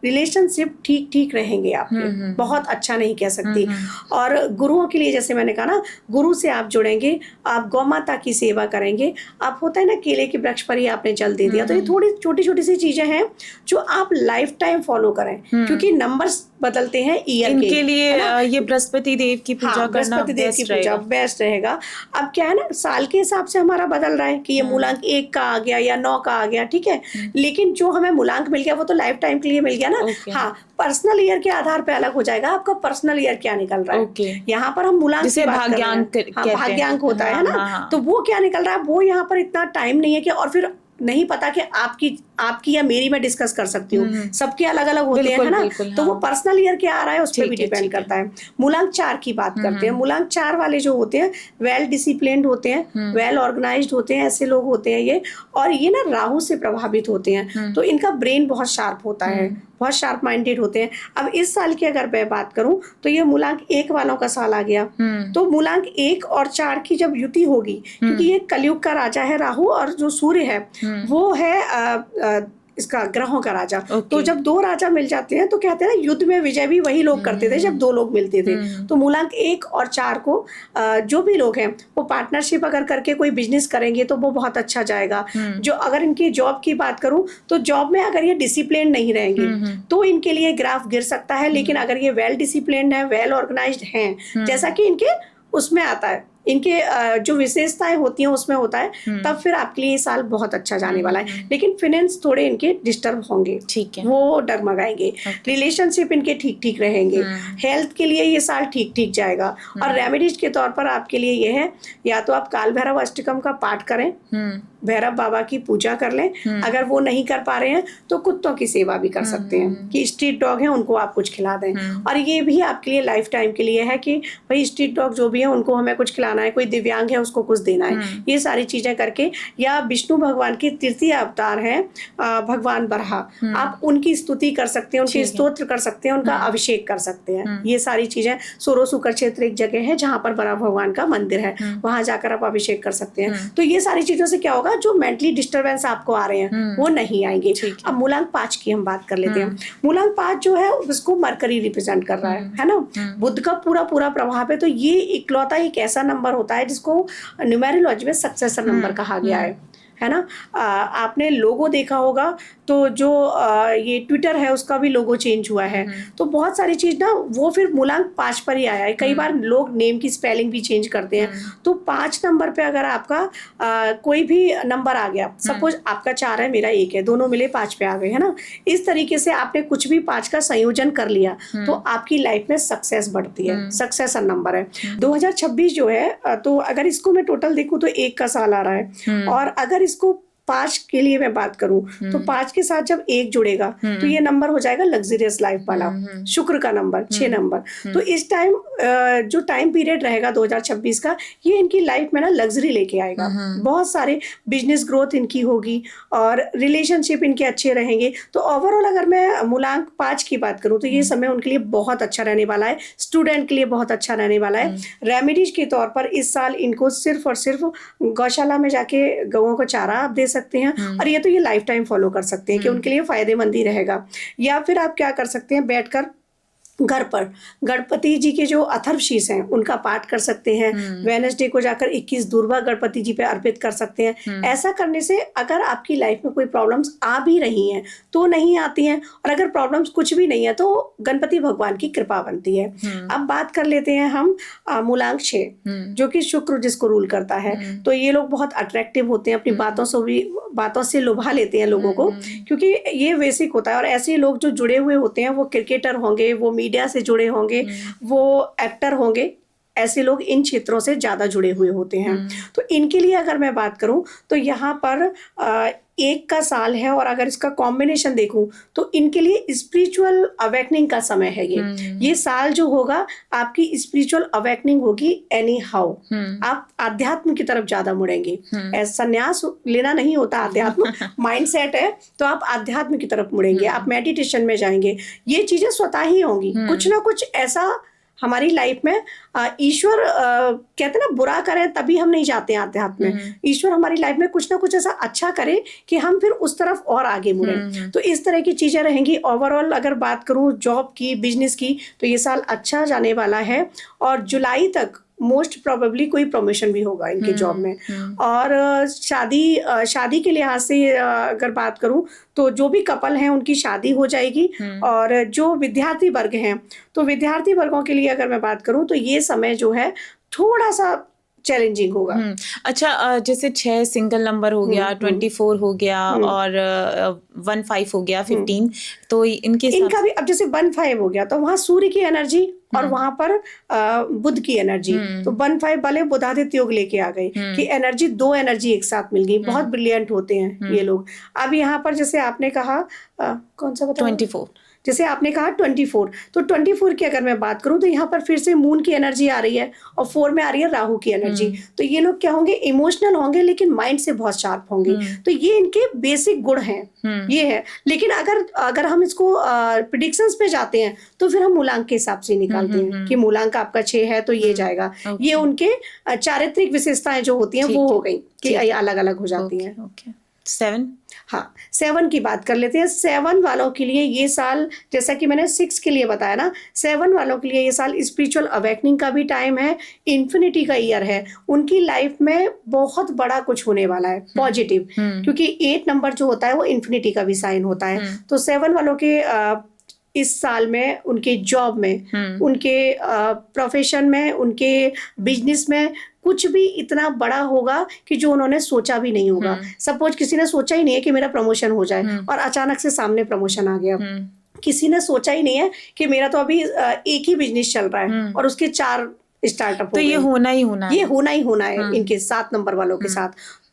रिलेशनशिप ठीक ठीक रहेंगे आपके, बहुत अच्छा नहीं कह सकती। और गुरुओं के लिए जैसे मैंने कहा ना, गुरु से आप जुड़ेंगे, आप गौ माता की सेवा करेंगे। आप होता है ना, केले के वृक्ष पर ही आपने जल दे दिया। तो ये थोड़ी छोटी छोटी सी चीजें हैं जो आप लाइफ टाइम फॉलो करें, क्योंकि नंबर्स बदलते हैं ईयर के। इनके लिए ये बृहस्पति देव की पूजा करना बेस्ट रहेगा। अब क्या है ना, साल के हिसाब से हमारा बदल रहा है कि ये मूलांक 1 का आ गया या 9 का आ गया, ठीक है। लेकिन जो हमें मूलांक मिल गया वो तो लाइफ टाइम के लिए मिल गया ना। हाँ, पर्सनल ईयर के आधार पे अलग हो जाएगा आपका पर्सनल ईयर क्या निकल रहा है। यहाँ पर हम मूलांक की बात कर रहे हैं, भाग्यांक होता है ना, तो वो क्या निकल रहा है, वो यहाँ पर इतना टाइम नहीं है कि, और फिर नहीं पता कि आपकी आपकी या मेरी मैं डिस्कस कर सकती हूँ, सबके अलग अलग होते हैं, है ना। तो वो पर्सनल ईयर क्या आ रहा है उस पर भी डिपेंड करता है। मूलांक 4 की बात करते हैं। मूलांक 4 वाले जो होते हैं वेल डिसिप्लिन्ड होते हैं, वेल ऑर्गेनाइज्ड होते हैं, ऐसे लोग होते हैं ये। और ये ना राहु से प्रभावित होते हैं, तो इनका ब्रेन बहुत शार्प होता है, बहुत शार्प माइंडेड होते हैं। अब इस साल की अगर मैं बात करूं तो ये मूलांक 1 वालों का साल आ गया। तो मूलांक 1 और 4 की जब युति होगी, क्योंकि ये कलयुग का राजा है राहु, और जो सूर्य है वो है इसका ग्रहों का राजा। तो जब 2 राजा मिल जाते हैं तो कहते हैं ना, युद्ध में विजय भी वही लोग करते थे जब 2 लोग मिलते थे। तो मूलांक 1 और 4 को जो भी लोग हैं वो पार्टनरशिप अगर करके कोई बिजनेस करेंगे तो वो बहुत अच्छा जाएगा। जो अगर इनकी जॉब की बात करूं तो जॉब में अगर ये डिसिप्लिन नहीं रहेंगे तो इनके लिए ग्राफ गिर सकता है। लेकिन अगर ये वेल डिसिप्लिन है, वेल ऑर्गेनाइज्ड हैं, जैसा कि इनके उसमें आता है, इनके जो विशेषताएं होती हैं उसमें होता है, तब फिर आपके लिए ये साल बहुत अच्छा जाने वाला है। लेकिन फाइनेंस थोड़े इनके डिस्टर्ब होंगे, ठीक है, वो डगमगाएंगे। रिलेशनशिप इनके ठीक ठीक रहेंगे। हेल्थ के लिए ये साल ठीक ठीक जाएगा। और रेमेडीज के तौर पर आपके लिए ये है, या तो आप काल भैरव अष्टकम का पाठ करें, भैरव बाबा की पूजा कर लें। अगर वो नहीं कर पा रहे हैं तो कुत्तों की सेवा भी कर सकते हैं, कि स्ट्रीट डॉग हैं उनको आप कुछ खिला दें। और ये भी आपके लिए लाइफ टाइम के लिए है कि भाई स्ट्रीट डॉग जो भी है उनको हमें कुछ खिलाना है, कोई दिव्यांग है उसको कुछ देना है। ये सारी चीजें करके, या विष्णु भगवान की तृतीय अवतार है भगवान बराह, आप उनकी स्तुति कर सकते हैं, उनके स्तोत्र कर सकते हैं, उनका अभिषेक कर सकते हैं। ये सारी चीजें, सोरोसुकर क्षेत्र एक जगह है जहाँ पर बराह भगवान का मंदिर है, वहां जाकर आप अभिषेक कर सकते हैं। तो ये सारी चीजों से क्या होगा, जो मेंटली डिस्टरबेंस आपको आ रहे हैं वो नहीं आएंगे। अब मूलांक 5 की हम बात कर लेते हैं। मूलांक 5 जो है उसको मरकरी रिप्रेजेंट कर रहा है ना, बुध का पूरा पूरा प्रभाव है। तो ये इकलौता एक ऐसा नंबर होता है जिसको न्यूमेरोलॉजी में सक्सेसर नंबर कहा गया है ना। आपने लोगो देखा होगा, तो जो ये ट्विटर है उसका भी लोगो चेंज हुआ है। तो बहुत सारी चीज ना वो फिर मूलांक 5 पर ही आया है। कई बार लोग नेम की स्पेलिंग भी चेंज करते हैं। तो 5 नंबर पे अगर आपका कोई भी नंबर आ गया, सपोज आपका 4 है मेरा 1 है, दोनों मिले 5 पे आ गए, है ना। इस तरीके से आपने कुछ भी 5 का संयोजन कर लिया तो आपकी लाइफ में सक्सेस बढ़ती है, सक्सेसर नंबर है। 2026 जो है, तो अगर इसको मैं टोटल देखूं तो 1 का साल आ रहा है। और अगर इसको 5 के लिए मैं बात करूं तो 5 के साथ जब 1 जुड़ेगा तो ये नंबर हो जाएगा लग्जरियस लाइफ वाला, शुक्र का नंबर 6 नंबर। तो इस टाइम जो टाइम पीरियड रहेगा 2026 का, ये इनकी लाइफ में ना लग्जरी लेके आएगा। बहुत सारे बिजनेस ग्रोथ इनकी होगी और रिलेशनशिप इनके अच्छे रहेंगे। तो ओवरऑल अगर मैं मूलांक 5 की बात करूं तो ये समय उनके लिए बहुत अच्छा रहने वाला है, स्टूडेंट के लिए बहुत अच्छा रहने वाला है। रेमेडीज के तौर पर इस साल इनको सिर्फ और सिर्फ गौशाला में जाके गौओं को चारा आप दे सकते हैं। और ये तो ये लाइफ टाइम फॉलो कर सकते हैं कि उनके लिए फायदेमंद ही रहेगा। या फिर आप क्या कर सकते हैं, बैठकर घर पर गणपति जी के जो अथर्व शीर्ष हैं उनका पाठ कर सकते हैं। वेडनेसडे को जाकर 21 दूर्वा गणपति जी पे अर्पित कर सकते हैं। ऐसा करने से अगर आपकी लाइफ में कोई प्रॉब्लम्स आ भी रही हैं तो नहीं आती हैं, और अगर प्रॉब्लम्स कुछ भी नहीं है तो गणपति भगवान की कृपा बनती है। अब बात कर लेते हैं हम मूलांक 6, जो कि शुक्र जिसको रूल करता है। तो ये लोग बहुत अट्रैक्टिव होते हैं, अपनी बातों से लुभा लेते हैं लोगों को, क्योंकि ये बेसिक होता है। और ऐसे लोग जो जुड़े हुए होते हैं वो क्रिकेटर होंगे, वो मीडिया से जुड़े होंगे, वो एक्टर होंगे, ऐसे लोग इन क्षेत्रों से ज्यादा जुड़े हुए होते हैं। तो इनके लिए अगर मैं बात करूं तो यहाँ पर 1 का साल है, और अगर इसका कॉम्बिनेशन देखूं तो इनके लिए स्पिरिचुअल अवेकनिंग का समय है। ये साल जो होगा आपकी स्पिरिचुअल अवेकनिंग होगी एनी हाउ। आप अध्यात्म की तरफ ज्यादा मुड़ेंगे। संन्यास लेना नहीं होता, अध्यात्म माइंडसेट है, तो आप अध्यात्म की तरफ मुड़ेंगे, आप मेडिटेशन में जाएंगे। ये चीजें स्वतः ही होंगी। कुछ ना कुछ ऐसा हमारी लाइफ में ईश्वर कहते हैं ना, बुरा करें तभी हम नहीं जाते हैं अध्यात्म में। ईश्वर हमारी लाइफ में कुछ ना कुछ ऐसा अच्छा करे कि हम फिर उस तरफ और आगे मुड़े। तो इस तरह की चीजें रहेंगी। ओवरऑल अगर बात करूं जॉब की, बिजनेस की, तो ये साल अच्छा जाने वाला है। और जुलाई तक मोस्ट प्रोबेबली कोई प्रमोशन भी होगा इनके जॉब में। और शादी के लिहाज से अगर बात करूं तो जो भी कपल हैं उनकी शादी हो जाएगी। और जो विद्यार्थी वर्ग हैं, तो विद्यार्थी वर्गों के लिए अगर मैं बात करूं तो ये समय जो है थोड़ा सा चैलेंजिंग होगा। अच्छा, जैसे 6 सिंगल नंबर हो गया, 24 हो गया और 15 हो गया, 15, तो इनके इनका भी अब जैसे 1-5 हो गया तो वहां सूर्य की एनर्जी और वहां पर बुध की एनर्जी, तो 1-5 वाले बुधादित्य योग लेके आ गई कि एनर्जी, 2 एनर्जी एक साथ मिल गई। बहुत ब्रिलियंट होते हैं ये लोग। अब यहाँ पर जैसे आपने कहा कौन सा बताया, 24, जैसे आपने कहा 24, तो 24 की अगर मैं बात करूं तो यहाँ पर फिर से मून की एनर्जी आ रही है और 4 में आ रही है राहु की एनर्जी। तो ये लोग क्या होंगे, इमोशनल होंगे लेकिन माइंड से बहुत शार्प होंगे। तो ये इनके बेसिक गुण हैं, ये है। लेकिन अगर हम इसको प्रिडिक्शंस पे जाते हैं तो फिर हम मूलांक के हिसाब से निकालते हैं कि मूलांक आपका 6 है तो ये जाएगा। ये उनके चारित्रिक विशेषताएं जो होती हैं वो हो गई कि अलग अलग हो जाती हैं। 7, हाँ 7 की बात कर लेते हैं। 7 वालों के लिए ये साल, जैसा कि मैंने 6 के लिए बताया ना, 7 वालों के लिए ये साल स्पिरिचुअल अवेकनिंग का भी टाइम है, इन्फिनिटी का ईयर है। उनकी लाइफ में बहुत बड़ा कुछ होने वाला है पॉजिटिव, क्योंकि 8 नंबर जो होता है वो इन्फिनिटी का भी साइन होता है। तो 7 वालों के इस साल में उनके जॉब में, उनके प्रोफेशन में, उनके बिजनेस में कुछ भी इतना बड़ा होगा कि जो उन्होंने सोचा भी नहीं होगा। सपोज किसी ने सोचा ही नहीं है कि मेरा प्रमोशन हो जाए और अचानक से सामने प्रमोशन आ गया। किसी ने सोचा ही नहीं है कि मेरा तो अभी एक ही बिजनेस चल रहा है और उसके 4 स्टार्टअप हो गए। ये होना ही होना है, ये होना ही होना है इनके 7 नंबर वालों के साथ।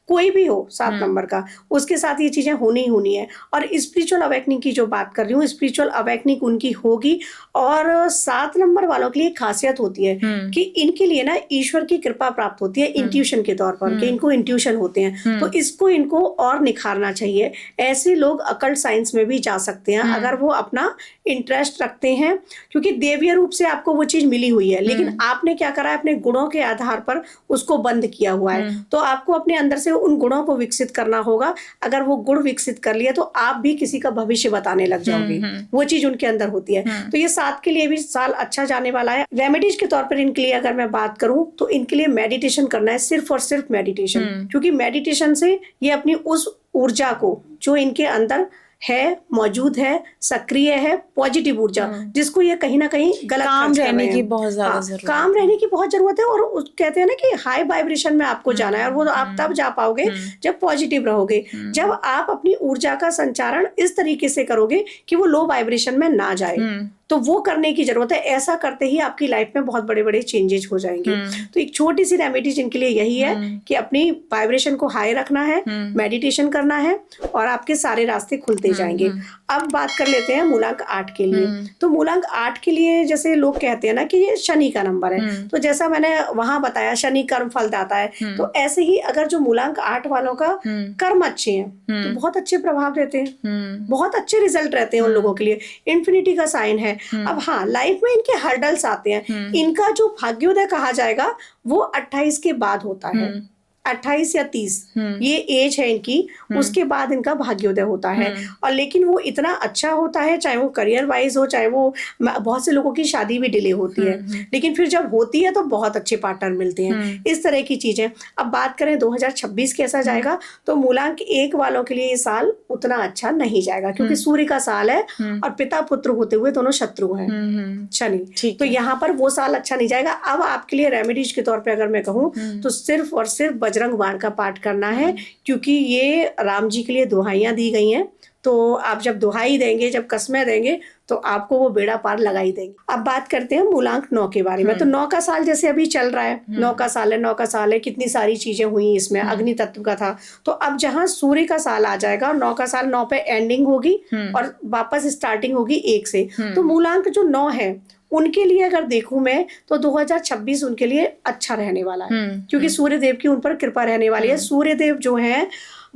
कोई भी हो 7 नंबर का, उसके साथ ये चीजें होनी ही होनी है। और स्पिरिचुअल अवेकनिंग की जो बात कर रही हूँ, स्पिरिचुअल अवेकनिंग उनकी होगी। और 7 नंबर वालों के लिए खासियत होती है कि इनके लिए ना ईश्वर की कृपा प्राप्त होती है इंट्यूशन के तौर पर, कि इनको इंट्यूशन होते हैं। तो इसको इनको और निखारना चाहिए। ऐसे लोग अकल्ट साइंस में भी जा सकते हैं अगर वो अपना इंटरेस्ट रखते हैं, क्योंकि देवीय रूप से आपको वो चीज मिली हुई है, लेकिन आपने क्या करा है, अपने गुणों के आधार पर उसको बंद किया हुआ है। तो आपको अपने अंदर से उन गुणों को विकसित करना होगा। अगर वो गुण विकसित कर लिए तो आप भी किसी का भविष्य बताने लग जाओगे। वो चीज उनके अंदर होती है। तो ये 7 के लिए भी साल अच्छा जाने वाला है। रेमेडीज के तौर पर इनके लिए अगर मैं बात करूं तो इनके लिए मेडिटेशन करना है, सिर्फ और सिर्फ मेडिटेशन। क्योंकि मेडिटेशन से ये अपनी उस ऊर्जा को जो इनके अंदर है, मौजूद है, सक्रिय है, पॉजिटिव ऊर्जा, जिसको ये कहीं ना कहीं गलत काम रहने की बहुत ज्यादा जरूरत है। काम रहने की बहुत जरूरत है। और कहते हैं ना कि हाई वाइब्रेशन में आपको जाना है, और वो आप तब जा पाओगे जब पॉजिटिव रहोगे, जब आप अपनी ऊर्जा का संचारण इस तरीके से करोगे कि वो लो वाइब्रेशन में ना जाए। तो वो करने की जरूरत है। ऐसा करते ही आपकी लाइफ में बहुत बड़े बड़े चेंजेस हो जाएंगे। तो एक छोटी सी रेमेडी जिनके लिए यही है कि अपनी वाइब्रेशन को हाई रखना है, मेडिटेशन करना है, और आपके सारे रास्ते खुलते जाएंगे। अब बात कर लेते हैं मूलांक 8 के लिए। तो मूलांक 8 के लिए जैसे लोग कहते हैं ना कि ये शनि का नंबर है, तो जैसा मैंने वहां बताया शनि कर्म फल दाता है, तो ऐसे ही अगर जो मूलांक 8 वालों का कर्म अच्छे हैं तो बहुत अच्छे प्रभाव रहते हैं, बहुत अच्छे रिजल्ट रहते हैं उन लोगों के लिए। इन्फिनिटी का साइन है। अब हाँ, लाइफ में इनके हर्डल्स आते हैं। इनका जो भाग्योदय कहा जाएगा वो 28 के बाद होता है, 28 या 30 ये एज है इनकी, उसके बाद इनका भाग्योदय होता है। और लेकिन वो इतना अच्छा होता है, चाहे वो करियर वाइज हो, चाहे वो बहुत से लोगों की शादी भी डिले होती है, लेकिन फिर जब होती है तो बहुत अच्छे पार्टनर मिलते हैं। इस तरह की चीजें। अब बात करें 2026 कैसा जाएगा, तो मूलांक 1 वालों के लिए ये साल उतना अच्छा नहीं जाएगा, क्योंकि सूर्य का साल है और पिता पुत्र होते हुए दोनों शत्रु हैं शनि। तो यहाँ पर वो साल अच्छा नहीं जाएगा। अब आपके लिए रेमेडीज के तौर पर अगर मैं कहूँ तो सिर्फ और सिर्फ बजरंग बाण का पाठ करना है, क्योंकि ये राम जी के लिए दुहाइयां दी गई हैं। तो आप जब दुहाई देंगे, जब कस्में देंगे, तो आपको वो बेड़ा पार लगा ही देंगे। अब बात करते हैं मूलांक 9 के बारे में। तो 9 का साल जैसे अभी चल रहा है, 9 का साल है, 9 का साल है, कितनी सारी चीजें हुई इसमें। अग्नि तत्व का था, तो अब जहां सूर्य का साल आ जाएगा और 9 का साल 9 पे एंडिंग होगी और वापस स्टार्टिंग होगी 1 से, तो मूलांक जो 9 है उनके लिए अगर देखूं मैं तो 2026 उनके लिए अच्छा रहने वाला है, क्योंकि सूर्य देव की उन पर कृपा रहने वाली है। सूर्य देव जो है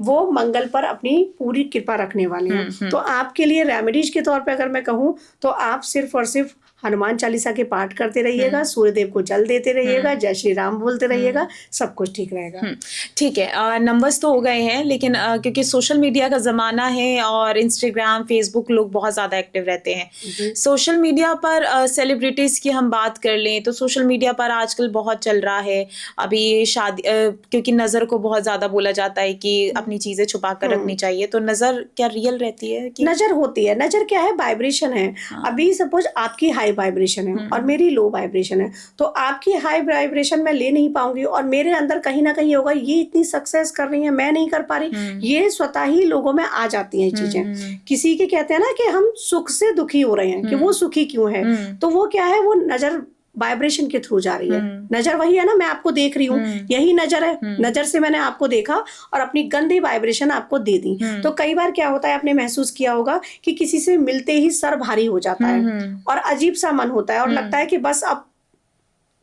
वो मंगल पर अपनी पूरी कृपा रखने वाले हैं। तो आपके लिए रेमेडीज के तौर पे अगर मैं कहूँ तो आप सिर्फ और सिर्फ हनुमान चालीसा के पाठ करते रहिएगा, सूर्यदेव को जल देते रहिएगा, जय श्री राम बोलते रहिएगा, सब कुछ ठीक रहेगा। ठीक है, नंबर्स तो हो गए हैं, लेकिन क्योंकि सोशल मीडिया का ज़माना है और इंस्टाग्राम फेसबुक लोग बहुत ज़्यादा एक्टिव रहते हैं। सोशल मीडिया पर सेलिब्रिटीज़ की हम बात कर लें तो सोशल मीडिया पर आजकल बहुत चल रहा है अभी शादी, क्योंकि नज़र को बहुत ज़्यादा बोला जाता है कि अपनी चीज़ें छुपा कर रखनी चाहिए। तो नज़र क्या रियल रहती है? नज़र होती है। नज़र क्या है? वाइब्रेशन है। अभी सपोज आपकी हाई वाइब्रेशन है और मेरी लो वाइब्रेशन है, तो आपकी हाई वाइब्रेशन मैं ले नहीं पाऊंगी और मेरे अंदर कहीं ना कहीं होगा ये इतनी सक्सेस कर रही है, मैं नहीं कर पा रही। ये स्वतः ही लोगों में आ जाती हैं चीजें। किसी के कहते हैं ना कि हम सुख से दुखी हो रहे हैं, कि वो सुखी क्यों है, तो वो क्या है, वो नजर वाइब्रेशन के थ्रू जा रही है। नजर वही है ना, मैं आपको देख रही हूँ, यही नजर है, नजर से मैंने आपको देखा और अपनी गंदी वाइब्रेशन आपको दे दी। तो कई बार क्या होता है, आपने महसूस किया होगा कि किसी से मिलते ही सर भारी हो जाता है और अजीब सा मन होता है और लगता है कि बस अब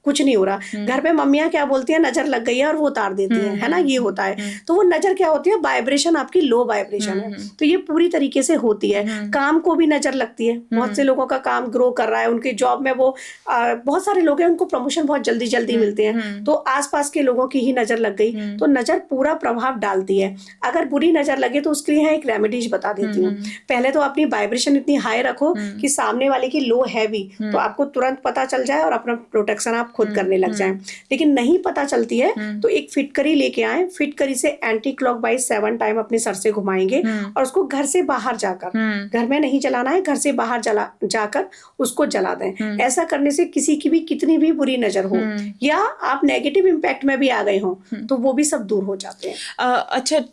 कुछ नहीं हो रहा। घर पे मम्मियां क्या बोलती हैं, नजर लग गई है और वो उतार देती हैं, है ना, ये होता है। तो वो नजर क्या होती है, वाइब्रेशन आपकी लो वाइब्रेशन है, तो ये पूरी तरीके से होती है। काम को भी नजर लगती है, बहुत से लोगों का काम ग्रो कर रहा है, उनके जॉब में वो बहुत सारे लोग हैं उनको प्रमोशन बहुत जल्दी जल्दी मिलते हैं, तो आसपास के लोगों की ही नजर लग गई, तो नजर पूरा प्रभाव डालती है। अगर बुरी नजर लगे तो उसके लिए एक रेमेडीज बता देती हूँ। पहले तो अपनी वाइब्रेशन इतनी हाई रखो कि सामने वाले की लो है भी, तो आपको तुरंत पता चल जाए और अपना प्रोटेक्शन आप खुद करने लग जाएं। लेकिन नहीं पता चलती है तो एक फिटकरी लेके आए, फिटकरी से एंटी क्लॉकवाइज 7 टाइम अपने सर से घुमाएंगे और उसको घर से बाहर जाकर, घर में नहीं जलाना है, घर से बाहर जाकर उसको जला दें। ऐसा करने से किसी की भी कितनी भी बुरी नजर हो या आप नेगेटिव इम्पैक्ट में भी आ गए हो तो वो भी सब दूर हो जाते हैं। अच्छा,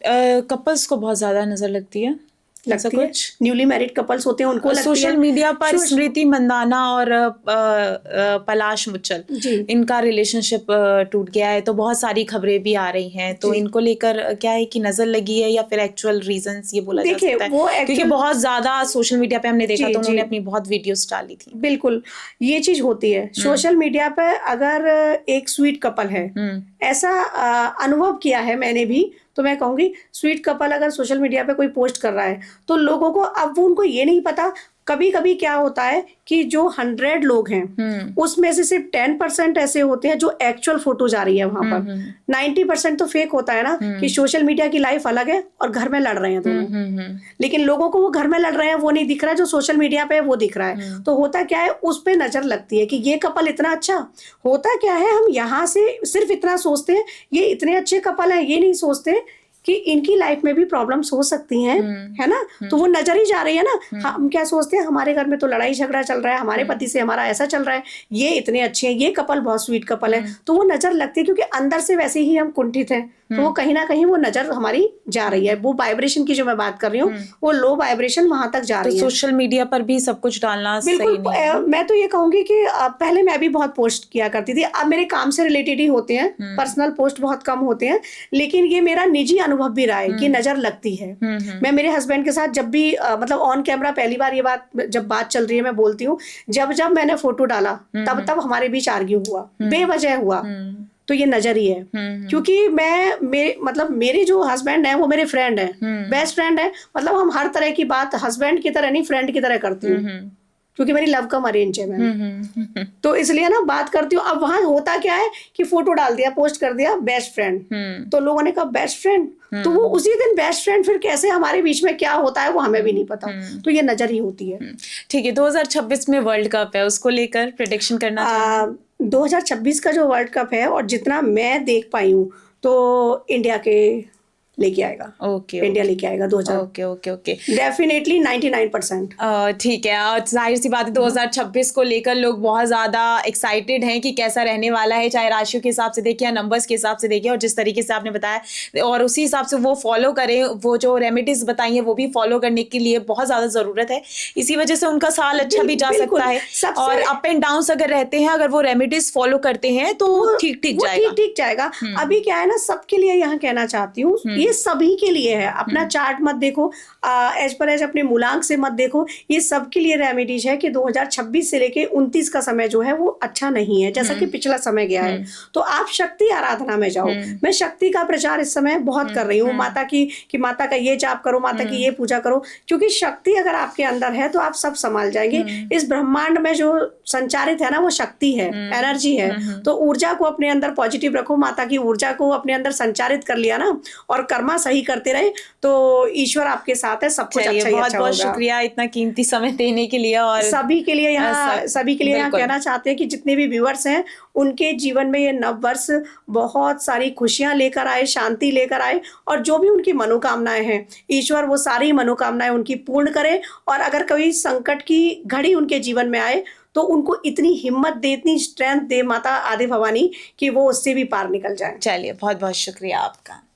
कपल्स को बहुत ज्यादा नजर लगती है, लगती है, न्यूली मैरिड कपल्स होते हैं उनको लगती है। सोशल मीडिया पर स्मृति मंदाना और पलाश मुच्छल, इनका रिलेशनशिप टूट गया है, तो बहुत सारी खबरें भी आ रही हैं, तो इनको लेकर क्या है कि नजर लगी है या फिर एक्चुअल रीजंस ये बोला जा सकता है? वो क्योंकि बहुत ज्यादा सोशल मीडिया पे हमने देखा तो उन्होंने अपनी बहुत वीडियोस डाली थी। बिल्कुल, ये चीज होती है सोशल मीडिया पे। अगर एक स्वीट कपल है, ऐसा अनुभव किया है मैंने भी, तो मैं कहूंगी स्वीट कपल अगर सोशल मीडिया पे कोई पोस्ट कर रहा है तो लोगों को, अब वो उनको ये नहीं पता, कभी कभी क्या होता है कि जो 100 लोग हैं उसमें से सिर्फ 10% ऐसे होते हैं जो एक्चुअल फोटोज आ रही है वहां पर। 90% तो फेक होता है ना, कि सोशल मीडिया की लाइफ अलग है और घर में लड़ रहे हैं दोनों, लेकिन लोगों को वो घर में लड़ रहे हैं वो नहीं दिख रहा है, जो सोशल मीडिया पे वो दिख रहा है। तो होता क्या है, उस पे नजर लगती है कि ये कपल इतना अच्छा। होता क्या है, हम यहाँ से सिर्फ इतना सोचते हैं ये इतने अच्छे कपल हैं, ये नहीं सोचते कि इनकी लाइफ में भी प्रॉब्लम्स हो सकती हैं, है ना। तो वो नजर ही जा रही है ना। हम क्या सोचते हैं, हमारे घर में तो लड़ाई झगड़ा चल रहा है, हमारे पति से हमारा ऐसा चल रहा है, ये इतने अच्छे हैं, ये कपल बहुत स्वीट कपल है, तो वो नजर लगती है क्योंकि अंदर से वैसे ही हम कुंठित हैं, तो वो कहीं ना कहीं वो नजर हमारी जा रही है। वो वाइब्रेशन की जो मैं बात कर रही हूँ वो लो वाइब्रेशन वहां तक जा रही है। सोशल मीडिया पर भी सब कुछ डालना बिल्कुल मैं तो ये कहूंगी कि पहले मैं भी बहुत पोस्ट किया करती थी, अब मेरे काम से रिलेटेड ही होते हैं, पर्सनल पोस्ट बहुत कम होते हैं, लेकिन ये मेरा निजी अनुभव भी रहा है कि नजर लगती है। मैं मेरे हस्बैंड के साथ जब भी मतलब ऑन कैमरा, पहली बार ये बात जब बात चल रही है मैं बोलती हूँ, जब मैंने फोटो डाला तब हमारे बीच आर्ग्यू हुआ, बेवजह हुआ, तो ये नजर ही है। क्योंकि मेरे जो हस्बैंड है वो मेरे फ्रेंड है, बेस्ट फ्रेंड है, मतलब हम हर तरह की बात हस्बैंड की तरह नहीं फ्रेंड की तरह करती हूँ, क्योंकि मेरी लव कम अरेंज है मैंने, तो इसलिए ना बात करती हूँ। अब वहां होता क्या है कि फोटो डाल दिया, पोस्ट कर दिया बेस्ट फ्रेंड, तो लोगों ने कहा बेस्ट फ्रेंड, तो वो उसी दिन बेस्ट फ्रेंड, फिर कैसे हमारे बीच में क्या होता है वो हमें भी नहीं पता, तो ये नजर ही होती है। ठीक है, 2026 में वर्ल्ड कप है, उसको लेकर प्रेडिक्शन करना चाहिए। 2026 का जो वर्ल्ड कप है और जितना मैं देख पाई हूँ तो इंडिया के लेके आएगा। इंडिया लेके आएगा 2000। Okay definitely 99%। ठीक है, और जाहिर सी बात है 2026 को लेकर लोग बहुत ज्यादा एक्साइटेड हैं कि कैसा रहने वाला है, चाहे राशियों के हिसाब से देखें या नंबर्स के हिसाब से देखें, और जिस तरीके से आपने बताया और उसी हिसाब से वो फॉलो करें, वो जो रेमेडीज बताई हैं वो भी फॉलो करने के लिए बहुत ज्यादा जरूरत है। इसी वजह से उनका साल अच्छा भी जा सकता है, और अप एंड डाउन अगर रहते हैं, अगर वो रेमेडीज फॉलो करते हैं तो ठीक जाएगा। अभी क्या है ना, सबके लिए यहाँ कहना चाहती हूँ, ये सभी के लिए है। अपना चार्ट मत देखो, एज पर एज अपने मूलांक से मत देखो, ये सबके लिए रेमेडीज है कि 2026 से लेके 29 का समय जो है वो अच्छा नहीं है, जैसा कि पिछला समय गया है। तो आप शक्ति आराधना में जाओ। मैं शक्ति का प्रचार इस समय बहुत कर रही हूँ, माता की, कि माता का ये जाप करो, माता की ये पूजा करो, क्योंकि शक्ति अगर आपके अंदर है तो आप सब संभाल जाएंगे। इस ब्रह्मांड में जो संचारित है ना वो शक्ति है, एनर्जी है। तो ऊर्जा को अपने अंदर पॉजिटिव रखो, माता की ऊर्जा को अपने अंदर संचारित कर लिया ना, और कर्मा सही करते रहे तो ईश्वर आपके साथ है, सब कुछ अच्छा ही अच्छा होगा। बहुत शुक्रिया इतना कीमती समय देने के लिए, और सभी के लिए यहाँ कहना चाहते हैं कि जितने भी व्यूअर्स हैं उनके जीवन में ये नव वर्ष बहुत सारी खुशियां लेकर आए, शांति लेकर आए, और जो भी उनकी मनोकामनाएं हैं ईश्वर वो सारी मनोकामनाएं उनकी पूर्ण करे। और अगर कभी संकट की घड़ी उनके जीवन में आए तो उनको इतनी हिम्मत दे, इतनी स्ट्रेंथ दे माता आदि भवानी कि वो उससे भी पार निकल जाए। चलिए, बहुत बहुत शुक्रिया आपका।